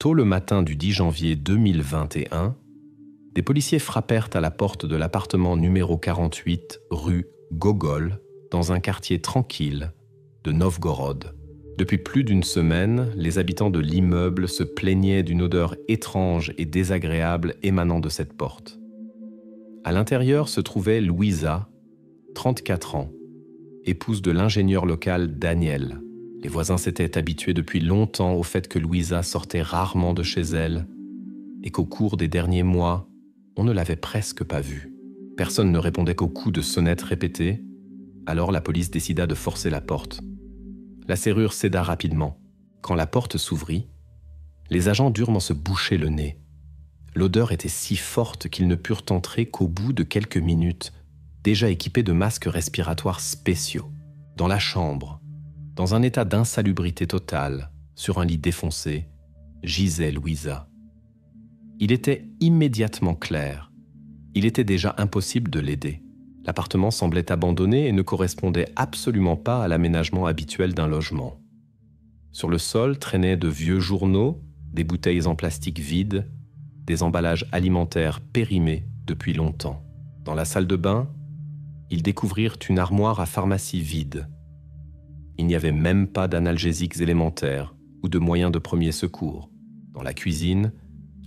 Tôt le matin du 10 janvier 2021, des policiers frappèrent à la porte de l'appartement numéro 48, rue Gogol, dans un quartier tranquille de Novgorod. Depuis plus d'une semaine, les habitants de l'immeuble se plaignaient d'une odeur étrange et désagréable émanant de cette porte. À l'intérieur se trouvait Louisa, 34 ans, épouse de l'ingénieur local Daniel. Les voisins s'étaient habitués depuis longtemps au fait que Louisa sortait rarement de chez elle et qu'au cours des derniers mois, on ne l'avait presque pas vue. Personne ne répondait qu'aux coups de sonnette répétés, alors la police décida de forcer la porte. La serrure céda rapidement. Quand la porte s'ouvrit, les agents durent se boucher le nez. L'odeur était si forte qu'ils ne purent entrer qu'au bout de quelques minutes, déjà équipés de masques respiratoires spéciaux. Dans la chambre, dans un état d'insalubrité totale, sur un lit défoncé, gisait Louisa. Il était immédiatement clair. Il était déjà impossible de l'aider. L'appartement semblait abandonné et ne correspondait absolument pas à l'aménagement habituel d'un logement. Sur le sol traînaient de vieux journaux, des bouteilles en plastique vides, des emballages alimentaires périmés depuis longtemps. Dans la salle de bain, ils découvrirent une armoire à pharmacie vide. Il n'y avait même pas d'analgésiques élémentaires ou de moyens de premier secours. Dans la cuisine,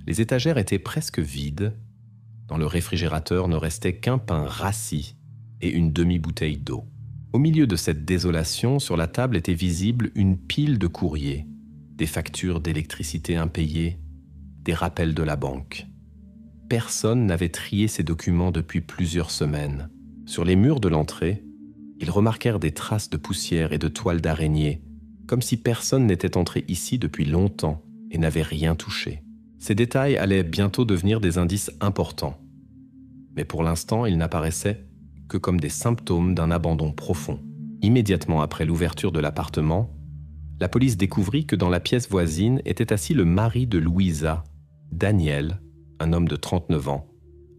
les étagères étaient presque vides. Dans le réfrigérateur ne restait qu'un pain rassis et une demi-bouteille d'eau. Au milieu de cette désolation, sur la table était visible une pile de courriers, des factures d'électricité impayées, des rappels de la banque. Personne n'avait trié ces documents depuis plusieurs semaines. Sur les murs de l'entrée, ils remarquèrent des traces de poussière et de toiles d'araignée, comme si personne n'était entré ici depuis longtemps et n'avait rien touché. Ces détails allaient bientôt devenir des indices importants. Mais pour l'instant, ils n'apparaissaient que comme des symptômes d'un abandon profond. Immédiatement après l'ouverture de l'appartement, la police découvrit que dans la pièce voisine était assis le mari de Louisa, Daniel, un homme de 39 ans,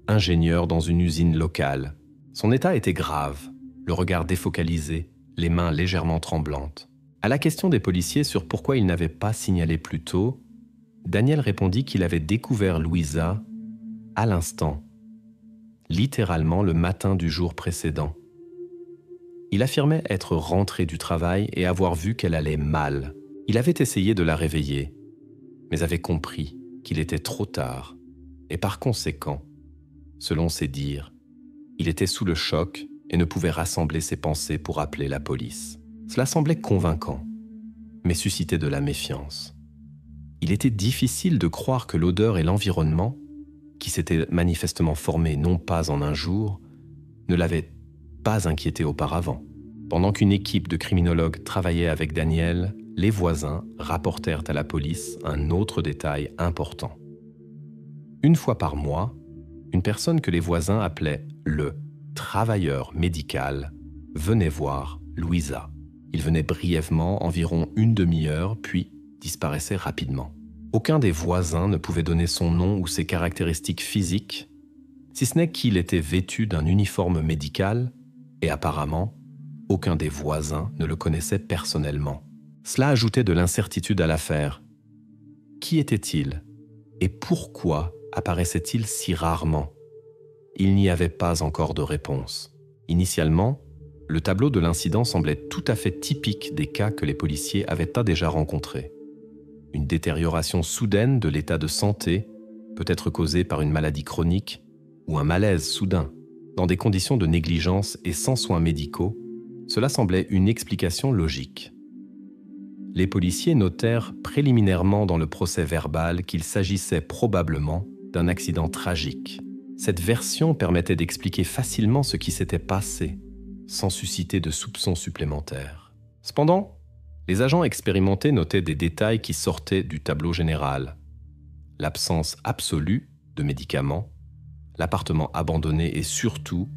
ingénieur dans une usine locale. Son état était grave, le regard défocalisé, les mains légèrement tremblantes. À la question des policiers sur pourquoi il n'avait pas signalé plus tôt, Daniel répondit qu'il avait découvert Louisa à l'instant, littéralement le matin du jour précédent. Il affirmait être rentré du travail et avoir vu qu'elle allait mal. Il avait essayé de la réveiller, mais avait compris qu'il était trop tard et par conséquent, selon ses dires, il était sous le choc et ne pouvait rassembler ses pensées pour appeler la police. Cela semblait convaincant, mais suscitait de la méfiance. Il était difficile de croire que l'odeur et l'environnement, qui s'étaient manifestement formés non pas en un jour, ne l'avaient pas inquiété auparavant. Pendant qu'une équipe de criminologues travaillait avec Daniel, les voisins rapportèrent à la police un autre détail important. Une fois par mois, une personne que les voisins appelaient le travailleur médical venait voir Louisa. Il venait brièvement, environ une demi-heure, puis disparaissait rapidement. Aucun des voisins ne pouvait donner son nom ou ses caractéristiques physiques, si ce n'est qu'il était vêtu d'un uniforme médical, et apparemment, aucun des voisins ne le connaissait personnellement. Cela ajoutait de l'incertitude à l'affaire. Qui était-il? Et pourquoi apparaissait-il si rarement? Il n'y avait pas encore de réponse. Initialement, le tableau de l'incident semblait tout à fait typique des cas que les policiers avaient déjà rencontrés. Une détérioration soudaine de l'état de santé peut être causée par une maladie chronique ou un malaise soudain. Dans des conditions de négligence et sans soins médicaux, cela semblait une explication logique. Les policiers notèrent préliminairement dans le procès verbal qu'il s'agissait probablement d'un accident tragique. Cette version permettait d'expliquer facilement ce qui s'était passé, sans susciter de soupçons supplémentaires. Cependant, les agents expérimentés notaient des détails qui sortaient du tableau général. L'absence absolue de médicaments, l'appartement abandonné et surtout,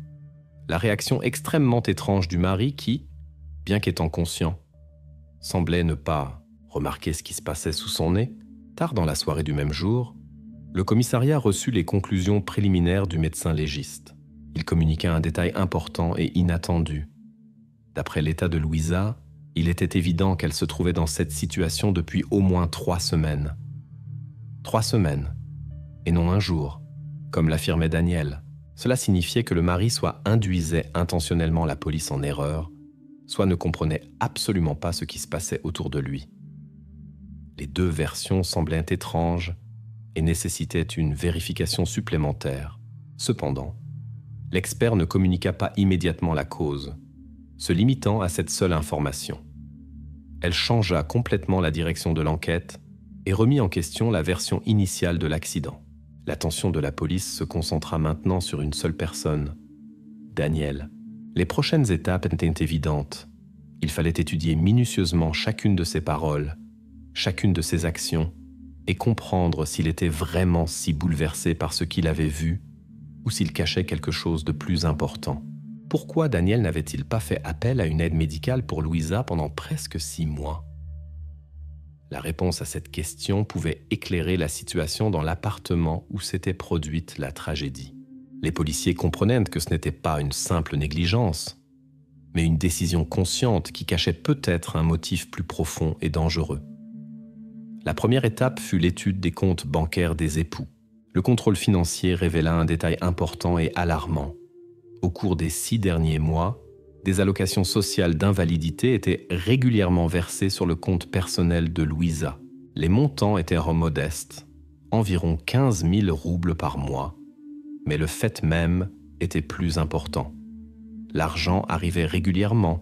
la réaction extrêmement étrange du mari qui, bien qu'étant conscient, semblait ne pas remarquer ce qui se passait sous son nez. Tard dans la soirée du même jour, le commissariat reçut les conclusions préliminaires du médecin légiste. Il communiqua un détail important et inattendu. D'après l'état de Louisa, il était évident qu'elle se trouvait dans cette situation depuis au moins 3 semaines. 3 semaines, et non un jour, comme l'affirmait Daniel. Cela signifiait que le mari soit induisait intentionnellement la police en erreur, soit ne comprenait absolument pas ce qui se passait autour de lui. Les deux versions semblaient étranges et nécessitaient une vérification supplémentaire. Cependant, l'expert ne communiqua pas immédiatement la cause, se limitant à cette seule information. Elle changea complètement la direction de l'enquête et remit en question la version initiale de l'accident. L'attention de la police se concentra maintenant sur une seule personne, Daniel. Les prochaines étapes étaient évidentes. Il fallait étudier minutieusement chacune de ses paroles, chacune de ses actions, et comprendre s'il était vraiment si bouleversé par ce qu'il avait vu ou s'il cachait quelque chose de plus important. Pourquoi Daniel n'avait-il pas fait appel à une aide médicale pour Louisa pendant presque 6 mois? La réponse à cette question pouvait éclairer la situation dans l'appartement où s'était produite la tragédie. Les policiers comprenaient que ce n'était pas une simple négligence, mais une décision consciente qui cachait peut-être un motif plus profond et dangereux. La première étape fut l'étude des comptes bancaires des époux. Le contrôle financier révéla un détail important et alarmant. Au cours des 6 derniers mois, des allocations sociales d'invalidité étaient régulièrement versées sur le compte personnel de Louisa. Les montants étaient modestes, environ 15 000 roubles par mois, mais le fait même était plus important. L'argent arrivait régulièrement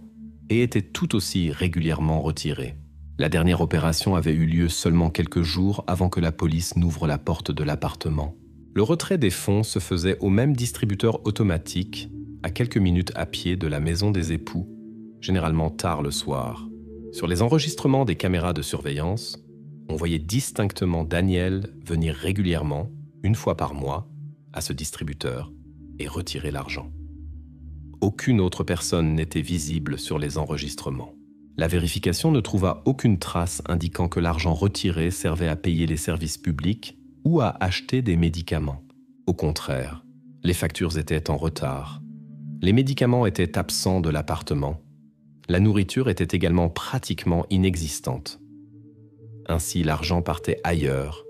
et était tout aussi régulièrement retiré. La dernière opération avait eu lieu seulement quelques jours avant que la police n'ouvre la porte de l'appartement. Le retrait des fonds se faisait au même distributeur automatique, à quelques minutes à pied de la maison des époux, généralement tard le soir. Sur les enregistrements des caméras de surveillance, on voyait distinctement Daniel venir régulièrement, 1 fois par mois, à ce distributeur et retirer l'argent. Aucune autre personne n'était visible sur les enregistrements. La vérification ne trouva aucune trace indiquant que l'argent retiré servait à payer les services publics ou à acheter des médicaments. Au contraire, les factures étaient en retard. Les médicaments étaient absents de l'appartement. La nourriture était également pratiquement inexistante. Ainsi, l'argent partait ailleurs,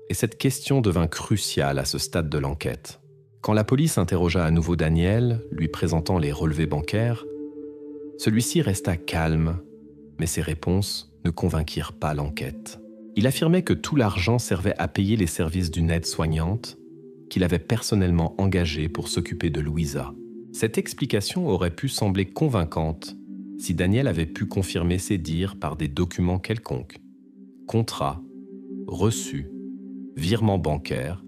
et cette question devint cruciale à ce stade de l'enquête. Quand la police interrogea à nouveau Daniel, lui présentant les relevés bancaires, celui-ci resta calme, mais ses réponses ne convainquirent pas l'enquête. Il affirmait que tout l'argent servait à payer les services d'une aide-soignante qu'il avait personnellement engagée pour s'occuper de Louisa. Cette explication aurait pu sembler convaincante si Daniel avait pu confirmer ses dires par des documents quelconques, contrats, reçus, virements bancaires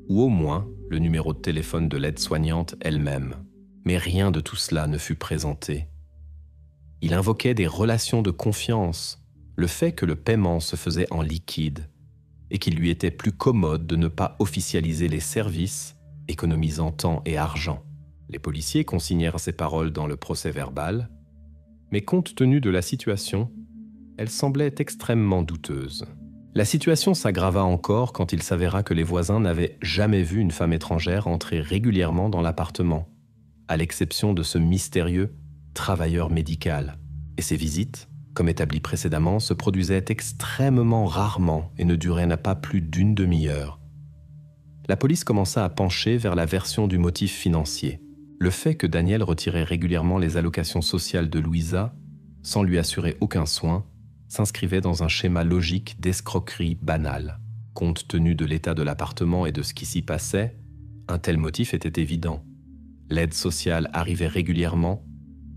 ou au moins le numéro de téléphone de l'aide-soignante elle-même. Mais rien de tout cela ne fut présenté. Il invoquait des relations de confiance, le fait que le paiement se faisait en liquide et qu'il lui était plus commode de ne pas officialiser les services, économisant temps et argent. Les policiers consignèrent ces paroles dans le procès-verbal, mais compte tenu de la situation, elles semblaient extrêmement douteuses. La situation s'aggrava encore quand il s'avéra que les voisins n'avaient jamais vu une femme étrangère entrer régulièrement dans l'appartement, à l'exception de ce mystérieux travailleur médical. Et ces visites, comme établi précédemment, se produisaient extrêmement rarement et ne duraient pas plus d'1 demi-heure. La police commença à pencher vers la version du motif financier. Le fait que Daniel retirait régulièrement les allocations sociales de Louisa, sans lui assurer aucun soin, s'inscrivait dans un schéma logique d'escroquerie banale. Compte tenu de l'état de l'appartement et de ce qui s'y passait, un tel motif était évident. L'aide sociale arrivait régulièrement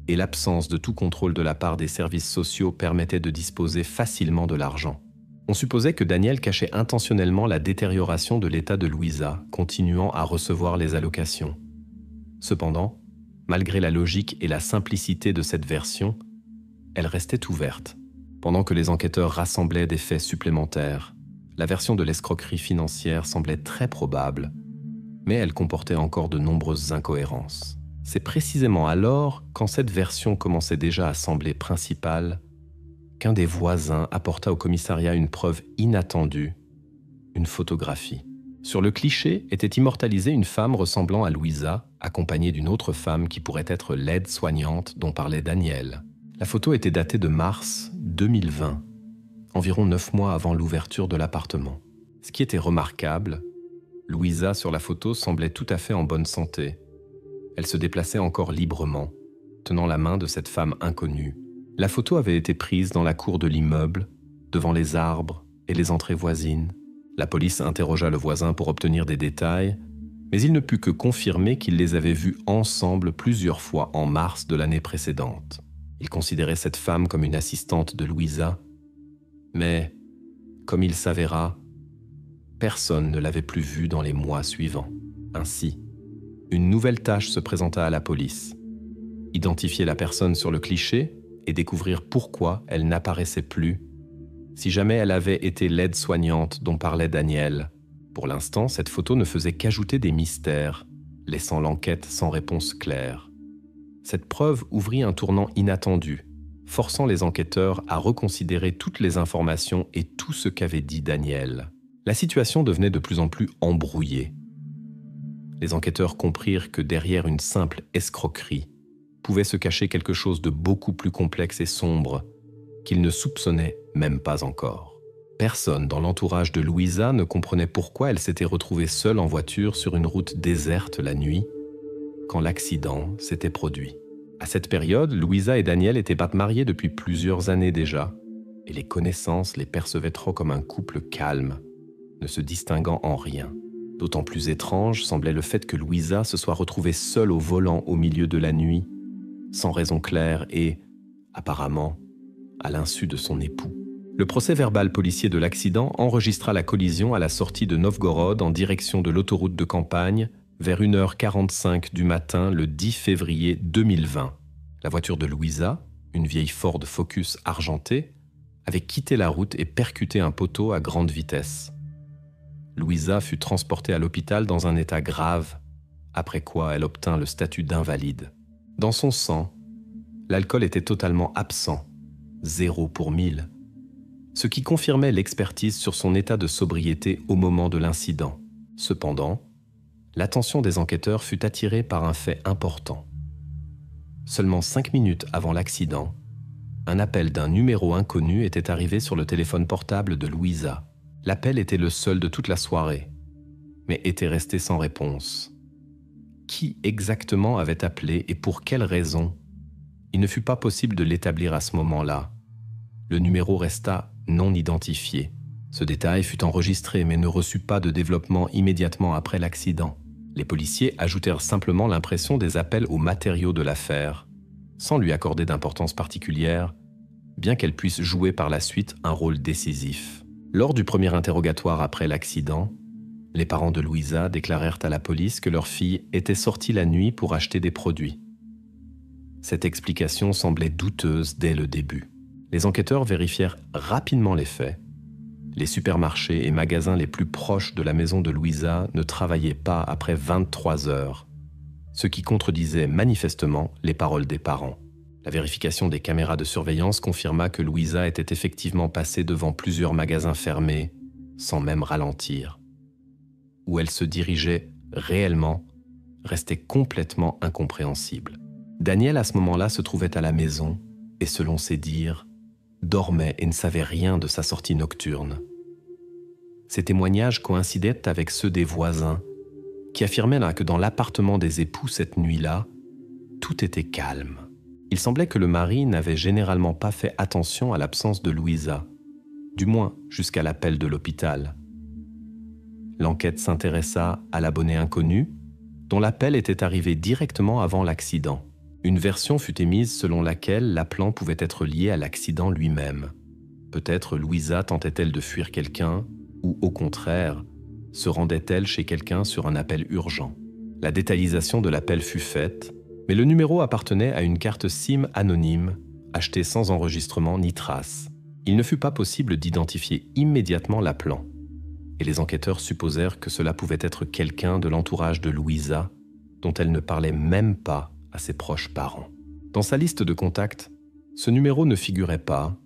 et l'absence de tout contrôle de la part des services sociaux permettait de disposer facilement de l'argent. On supposait que Daniel cachait intentionnellement la détérioration de l'état de Louisa, continuant à recevoir les allocations. Cependant, malgré la logique et la simplicité de cette version, elle restait ouverte. Pendant que les enquêteurs rassemblaient des faits supplémentaires, la version de l'escroquerie financière semblait très probable, mais elle comportait encore de nombreuses incohérences. C'est précisément alors, quand cette version commençait déjà à sembler principale, qu'un des voisins apporta au commissariat une preuve inattendue, une photographie. Sur le cliché était immortalisée une femme ressemblant à Louisa, accompagnée d'une autre femme qui pourrait être l'aide-soignante dont parlait Daniel. La photo était datée de mars 2020, environ 9 mois avant l'ouverture de l'appartement. Ce qui était remarquable, Louisa sur la photo semblait tout à fait en bonne santé. Elle se déplaçait encore librement, tenant la main de cette femme inconnue. La photo avait été prise dans la cour de l'immeuble, devant les arbres et les entrées voisines. La police interrogea le voisin pour obtenir des détails, mais il ne put que confirmer qu'il les avait vus ensemble plusieurs fois en mars de l'année précédente. Il considérait cette femme comme une assistante de Louisa, mais, comme il s'avéra, personne ne l'avait plus vue dans les mois suivants. Ainsi, une nouvelle tâche se présenta à la police. Identifier la personne sur le cliché et découvrir pourquoi elle n'apparaissait plus, si jamais elle avait été l'aide-soignante dont parlait Daniel. Pour l'instant, cette photo ne faisait qu'ajouter des mystères, laissant l'enquête sans réponse claire. Cette preuve ouvrit un tournant inattendu, forçant les enquêteurs à reconsidérer toutes les informations et tout ce qu'avait dit Daniel. La situation devenait de plus en plus embrouillée. Les enquêteurs comprirent que derrière une simple escroquerie pouvait se cacher quelque chose de beaucoup plus complexe et sombre qu'ils ne soupçonnaient même pas encore. Personne dans l'entourage de Louisa ne comprenait pourquoi elle s'était retrouvée seule en voiture sur une route déserte la nuit, quand l'accident s'était produit. À cette période, Louisa et Daniel étaient mariés depuis plusieurs années déjà, et les connaissances les percevaient trop comme un couple calme, ne se distinguant en rien. D'autant plus étrange semblait le fait que Louisa se soit retrouvée seule au volant au milieu de la nuit, sans raison claire et, apparemment, à l'insu de son époux. Le procès-verbal policier de l'accident enregistra la collision à la sortie de Novgorod en direction de l'autoroute de campagne vers 1h45 du matin le 10 février 2020. La voiture de Louisa, une vieille Ford Focus argentée, avait quitté la route et percuté un poteau à grande vitesse. Louisa fut transportée à l'hôpital dans un état grave, après quoi elle obtint le statut d'invalide. Dans son sang, l'alcool était totalement absent, 0 pour 1000. Ce qui confirmait l'expertise sur son état de sobriété au moment de l'incident. Cependant, l'attention des enquêteurs fut attirée par un fait important. Seulement 5 minutes avant l'accident, un appel d'un numéro inconnu était arrivé sur le téléphone portable de Louisa. L'appel était le seul de toute la soirée, mais était resté sans réponse. Qui exactement avait appelé et pour quelle raison? Il ne fut pas possible de l'établir à ce moment-là. Le numéro resta non identifié. Ce détail fut enregistré mais ne reçut pas de développement immédiatement après l'accident. Les policiers ajoutèrent simplement l'impression des appels aux matériaux de l'affaire, sans lui accorder d'importance particulière, bien qu'elle puisse jouer par la suite un rôle décisif. Lors du premier interrogatoire après l'accident, les parents de Louisa déclarèrent à la police que leur fille était sortie la nuit pour acheter des produits. Cette explication semblait douteuse dès le début. Les enquêteurs vérifièrent rapidement les faits. Les supermarchés et magasins les plus proches de la maison de Louisa ne travaillaient pas après 23 heures, ce qui contredisait manifestement les paroles des parents. La vérification des caméras de surveillance confirma que Louisa était effectivement passée devant plusieurs magasins fermés, sans même ralentir. Où elle se dirigeait réellement restait complètement incompréhensible. Daniel, à ce moment-là, se trouvait à la maison et, selon ses dires, dormait et ne savait rien de sa sortie nocturne. Ces témoignages coïncidaient avec ceux des voisins, qui affirmaient là que dans l'appartement des époux cette nuit-là, tout était calme. Il semblait que le mari n'avait généralement pas fait attention à l'absence de Louisa, du moins jusqu'à l'appel de l'hôpital. L'enquête s'intéressa à l'abonné inconnu, dont l'appel était arrivé directement avant l'accident. Une version fut émise selon laquelle l'appelant pouvait être lié à l'accident lui-même. Peut-être Louisa tentait-elle de fuir quelqu'un, ou au contraire, se rendait-elle chez quelqu'un sur un appel urgent. La détaillisation de l'appel fut faite, mais le numéro appartenait à une carte SIM anonyme, achetée sans enregistrement ni trace. Il ne fut pas possible d'identifier immédiatement l'appelant, et les enquêteurs supposèrent que cela pouvait être quelqu'un de l'entourage de Louisa, dont elle ne parlait même pas à ses proches parents. Dans sa liste de contacts, ce numéro ne figurait pas,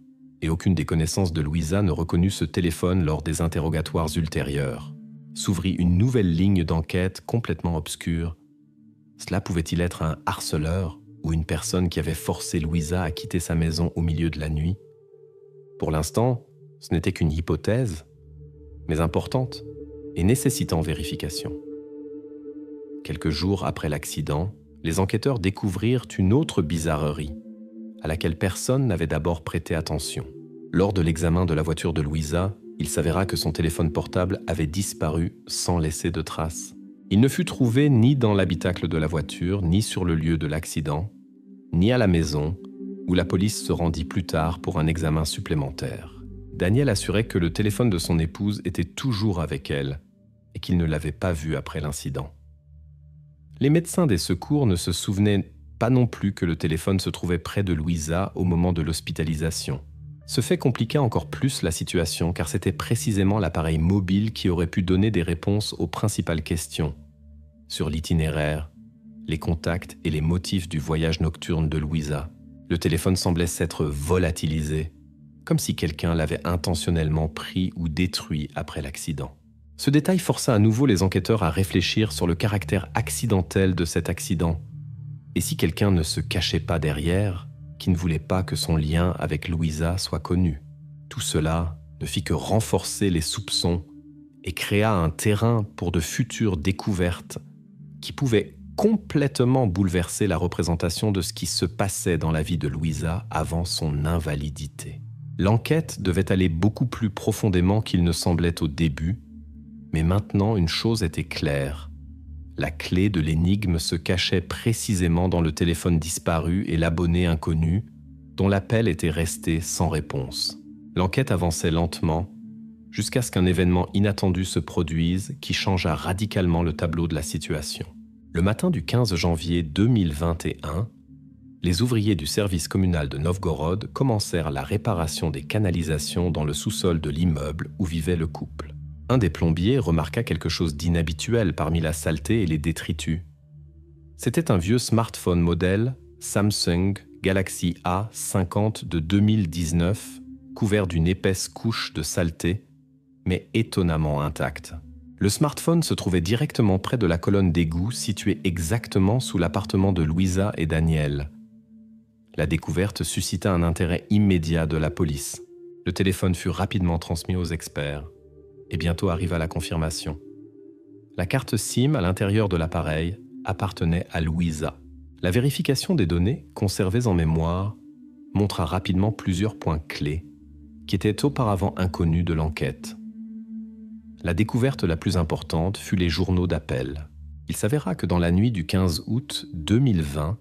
et aucune des connaissances de Louisa ne reconnut ce téléphone lors des interrogatoires ultérieurs. S'ouvrit une nouvelle ligne d'enquête complètement obscure. Cela pouvait-il être un harceleur ou une personne qui avait forcé Louisa à quitter sa maison au milieu de la nuit? Pour l'instant, ce n'était qu'une hypothèse, mais importante et nécessitant vérification. Quelques jours après l'accident, les enquêteurs découvrirent une autre bizarrerie, à laquelle personne n'avait d'abord prêté attention. Lors de l'examen de la voiture de Louisa, il s'avéra que son téléphone portable avait disparu sans laisser de traces. Il ne fut trouvé ni dans l'habitacle de la voiture, ni sur le lieu de l'accident, ni à la maison, où la police se rendit plus tard pour un examen supplémentaire. Daniel assurait que le téléphone de son épouse était toujours avec elle et qu'il ne l'avait pas vu après l'incident. Les médecins des secours ne se souvenaient pas non plus que le téléphone se trouvait près de Louisa au moment de l'hospitalisation. Ce fait compliqua encore plus la situation car c'était précisément l'appareil mobile qui aurait pu donner des réponses aux principales questions sur l'itinéraire, les contacts et les motifs du voyage nocturne de Louisa. Le téléphone semblait s'être volatilisé, comme si quelqu'un l'avait intentionnellement pris ou détruit après l'accident. Ce détail força à nouveau les enquêteurs à réfléchir sur le caractère accidentel de cet accident. Et si quelqu'un ne se cachait pas derrière, qui ne voulait pas que son lien avec Louisa soit connu? Tout cela ne fit que renforcer les soupçons et créa un terrain pour de futures découvertes qui pouvaient complètement bouleverser la représentation de ce qui se passait dans la vie de Louisa avant son invalidité. L'enquête devait aller beaucoup plus profondément qu'il ne semblait au début, mais maintenant une chose était claire. La clé de l'énigme se cachait précisément dans le téléphone disparu et l'abonné inconnu, dont l'appel était resté sans réponse. L'enquête avançait lentement, jusqu'à ce qu'un événement inattendu se produise qui changea radicalement le tableau de la situation. Le matin du 15 janvier 2021, les ouvriers du service communal de Novgorod commencèrent la réparation des canalisations dans le sous-sol de l'immeuble où vivait le couple. Un des plombiers remarqua quelque chose d'inhabituel parmi la saleté et les détritus. C'était un vieux smartphone modèle Samsung Galaxy A50 de 2019, couvert d'une épaisse couche de saleté, mais étonnamment intact. Le smartphone se trouvait directement près de la colonne d'égout située exactement sous l'appartement de Louisa et Daniel. La découverte suscita un intérêt immédiat de la police. Le téléphone fut rapidement transmis aux experts. Et bientôt arriva la confirmation. La carte SIM à l'intérieur de l'appareil appartenait à Louisa. La vérification des données conservées en mémoire montra rapidement plusieurs points clés qui étaient auparavant inconnus de l'enquête. La découverte la plus importante fut les journaux d'appel. Il s'avéra que dans la nuit du 15 août 2020,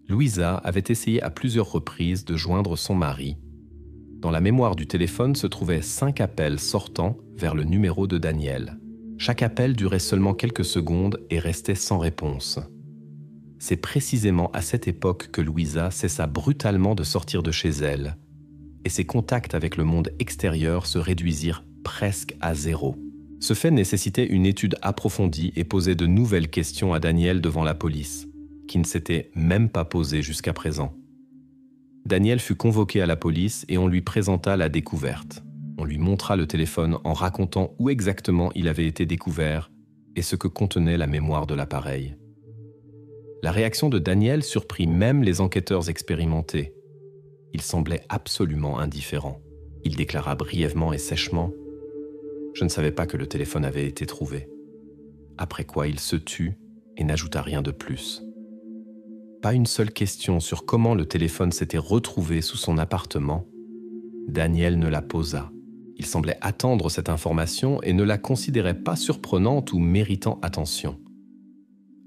Louisa avait essayé à plusieurs reprises de joindre son mari. Dans la mémoire du téléphone se trouvaient 5 appels sortant vers le numéro de Daniel. Chaque appel durait seulement quelques secondes et restait sans réponse. C'est précisément à cette époque que Louisa cessa brutalement de sortir de chez elle, et ses contacts avec le monde extérieur se réduisirent presque à zéro. Ce fait nécessitait une étude approfondie et posait de nouvelles questions à Daniel devant la police, qui ne s'était même pas posée jusqu'à présent. Daniel fut convoqué à la police et on lui présenta la découverte. On lui montra le téléphone en racontant où exactement il avait été découvert et ce que contenait la mémoire de l'appareil. La réaction de Daniel surprit même les enquêteurs expérimentés. Il semblait absolument indifférent. Il déclara brièvement et sèchement « Je ne savais pas que le téléphone avait été trouvé ». Après quoi il se tut et n'ajouta rien de plus. Pas une seule question sur comment le téléphone s'était retrouvé sous son appartement, Daniel ne la posa. Il semblait attendre cette information et ne la considérait pas surprenante ou méritant attention.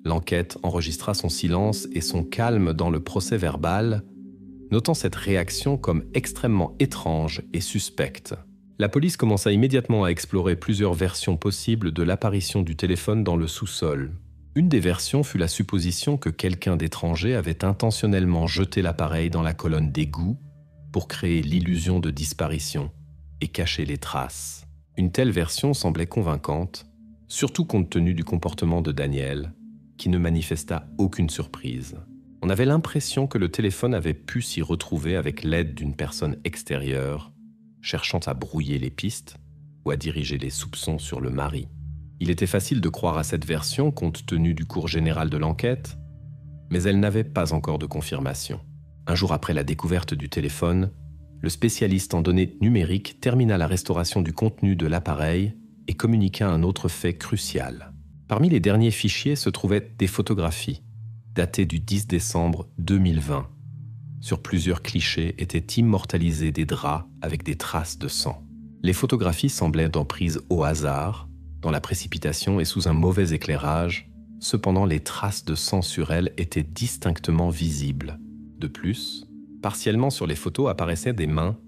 L'enquête enregistra son silence et son calme dans le procès-verbal, notant cette réaction comme extrêmement étrange et suspecte. La police commença immédiatement à explorer plusieurs versions possibles de l'apparition du téléphone dans le sous-sol. Une des versions fut la supposition que quelqu'un d'étranger avait intentionnellement jeté l'appareil dans la colonne d'égout pour créer l'illusion de disparition et cacher les traces. Une telle version semblait convaincante, surtout compte tenu du comportement de Daniel, qui ne manifesta aucune surprise. On avait l'impression que le téléphone avait pu s'y retrouver avec l'aide d'une personne extérieure, cherchant à brouiller les pistes ou à diriger les soupçons sur le mari. Il était facile de croire à cette version compte tenu du cours général de l'enquête, mais elle n'avait pas encore de confirmation. Un jour après la découverte du téléphone, le spécialiste en données numériques termina la restauration du contenu de l'appareil et communiqua un autre fait crucial. Parmi les derniers fichiers se trouvaient des photographies, datées du 10 décembre 2020. Sur plusieurs clichés étaient immortalisés des draps avec des traces de sang. Les photographies semblaient en prise au hasard, dans la précipitation et sous un mauvais éclairage. Cependant, les traces de sang sur elles étaient distinctement visibles. De plus, partiellement sur les photos apparaissaient des mains,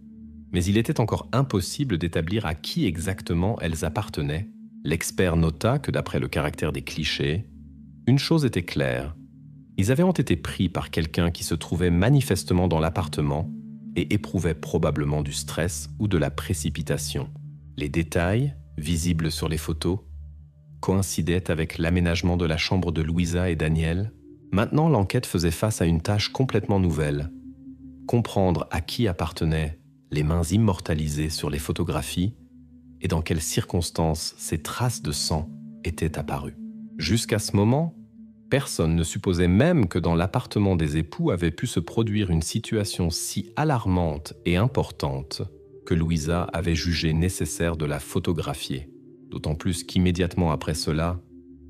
mais il était encore impossible d'établir à qui exactement elles appartenaient. L'expert nota que d'après le caractère des clichés, une chose était claire. Ils avaient été pris par quelqu'un qui se trouvait manifestement dans l'appartement et éprouvait probablement du stress ou de la précipitation. Les détails, visibles sur les photos, coïncidaient avec l'aménagement de la chambre de Louisa et Daniel. Maintenant, l'enquête faisait face à une tâche complètement nouvelle. Comprendre à qui appartenaient les mains immortalisées sur les photographies et dans quelles circonstances ces traces de sang étaient apparues. Jusqu'à ce moment, personne ne supposait même que dans l'appartement des époux avait pu se produire une situation si alarmante et importante que Louisa avait jugé nécessaire de la photographier. D'autant plus qu'immédiatement après cela,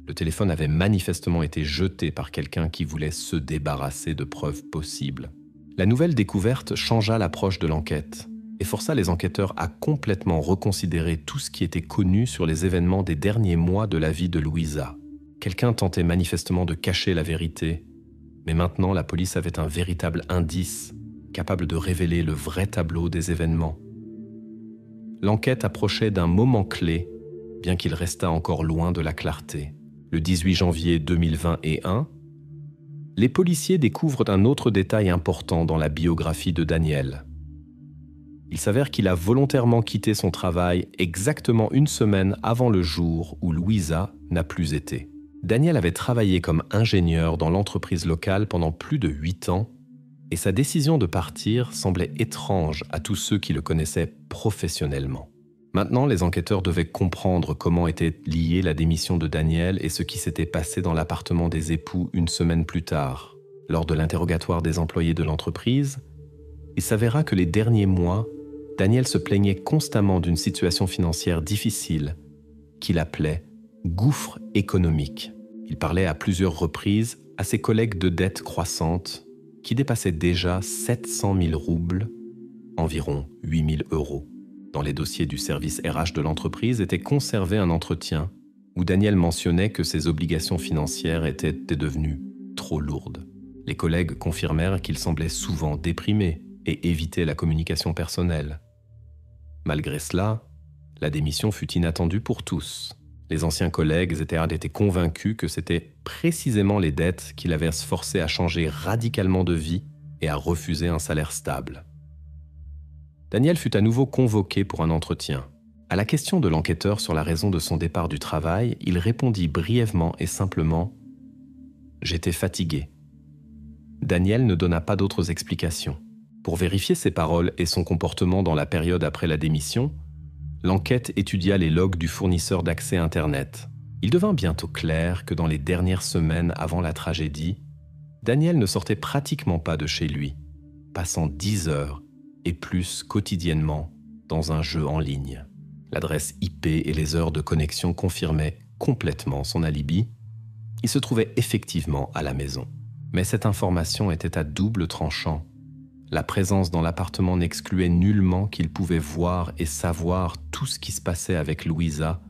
le téléphone avait manifestement été jeté par quelqu'un qui voulait se débarrasser de preuves possibles. La nouvelle découverte changea l'approche de l'enquête et força les enquêteurs à complètement reconsidérer tout ce qui était connu sur les événements des derniers mois de la vie de Louisa. Quelqu'un tentait manifestement de cacher la vérité, mais maintenant la police avait un véritable indice capable de révéler le vrai tableau des événements. L'enquête approchait d'un moment clé, bien qu'il restât encore loin de la clarté. Le 18 janvier 2021, les policiers découvrent un autre détail important dans la biographie de Daniel. Il s'avère qu'il a volontairement quitté son travail exactement une semaine avant le jour où Louisa n'a plus été. Daniel avait travaillé comme ingénieur dans l'entreprise locale pendant plus de 8 ans et sa décision de partir semblait étrange à tous ceux qui le connaissaient professionnellement. Maintenant, les enquêteurs devaient comprendre comment était liée la démission de Daniel et ce qui s'était passé dans l'appartement des époux une semaine plus tard. Lors de l'interrogatoire des employés de l'entreprise, il s'avéra que les derniers mois, Daniel se plaignait constamment d'une situation financière difficile qu'il appelait « gouffre économique ». Il parlait à plusieurs reprises à ses collègues de dettes croissantes qui dépassaient déjà 700 000 roubles, environ 8 000 euros. Dans les dossiers du service RH de l'entreprise était conservé un entretien où Daniel mentionnait que ses obligations financières étaient devenues trop lourdes. Les collègues confirmèrent qu'il semblait souvent déprimé et évitait la communication personnelle. Malgré cela, la démission fut inattendue pour tous. Les anciens collègues étaient convaincus que c'était précisément les dettes qui l'avaient forcé à changer radicalement de vie et à refuser un salaire stable. Daniel fut à nouveau convoqué pour un entretien. À la question de l'enquêteur sur la raison de son départ du travail, il répondit brièvement et simplement « J'étais fatigué ». Daniel ne donna pas d'autres explications. Pour vérifier ses paroles et son comportement dans la période après la démission, l'enquête étudia les logs du fournisseur d'accès Internet. Il devint bientôt clair que dans les dernières semaines avant la tragédie, Daniel ne sortait pratiquement pas de chez lui, passant 10 heures et plus quotidiennement dans un jeu en ligne. L'adresse IP et les heures de connexion confirmaient complètement son alibi. Il se trouvait effectivement à la maison. Mais cette information était à double tranchant. La présence dans l'appartement n'excluait nullement qu'il pouvait voir et savoir tout ce qui se passait avec Louisa,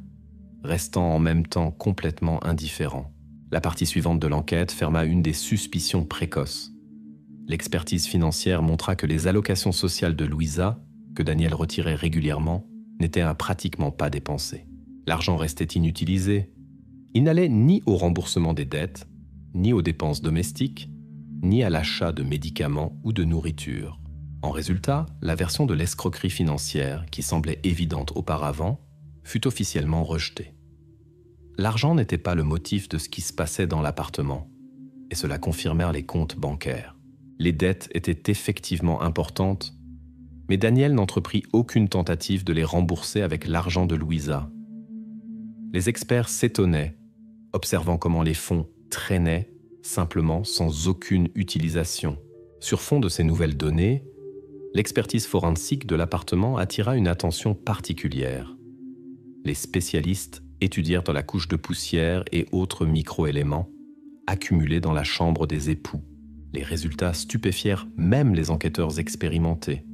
restant en même temps complètement indifférent. La partie suivante de l'enquête ferma une des suspicions précoces. L'expertise financière montra que les allocations sociales de Louisa, que Daniel retirait régulièrement, n'étaient pratiquement pas dépensées. L'argent restait inutilisé. Il n'allait ni au remboursement des dettes, ni aux dépenses domestiques, ni à l'achat de médicaments ou de nourriture. En résultat, la version de l'escroquerie financière, qui semblait évidente auparavant, fut officiellement rejetée. L'argent n'était pas le motif de ce qui se passait dans l'appartement, et cela confirmèrent les comptes bancaires. Les dettes étaient effectivement importantes, mais Daniel n'entreprit aucune tentative de les rembourser avec l'argent de Louisa. Les experts s'étonnaient, observant comment les fonds traînaient simplement sans aucune utilisation. Sur fond de ces nouvelles données, l'expertise forensique de l'appartement attira une attention particulière. Les spécialistes étudièrent la couche de poussière et autres micro-éléments accumulés dans la chambre des époux. Les résultats stupéfièrent même les enquêteurs expérimentés.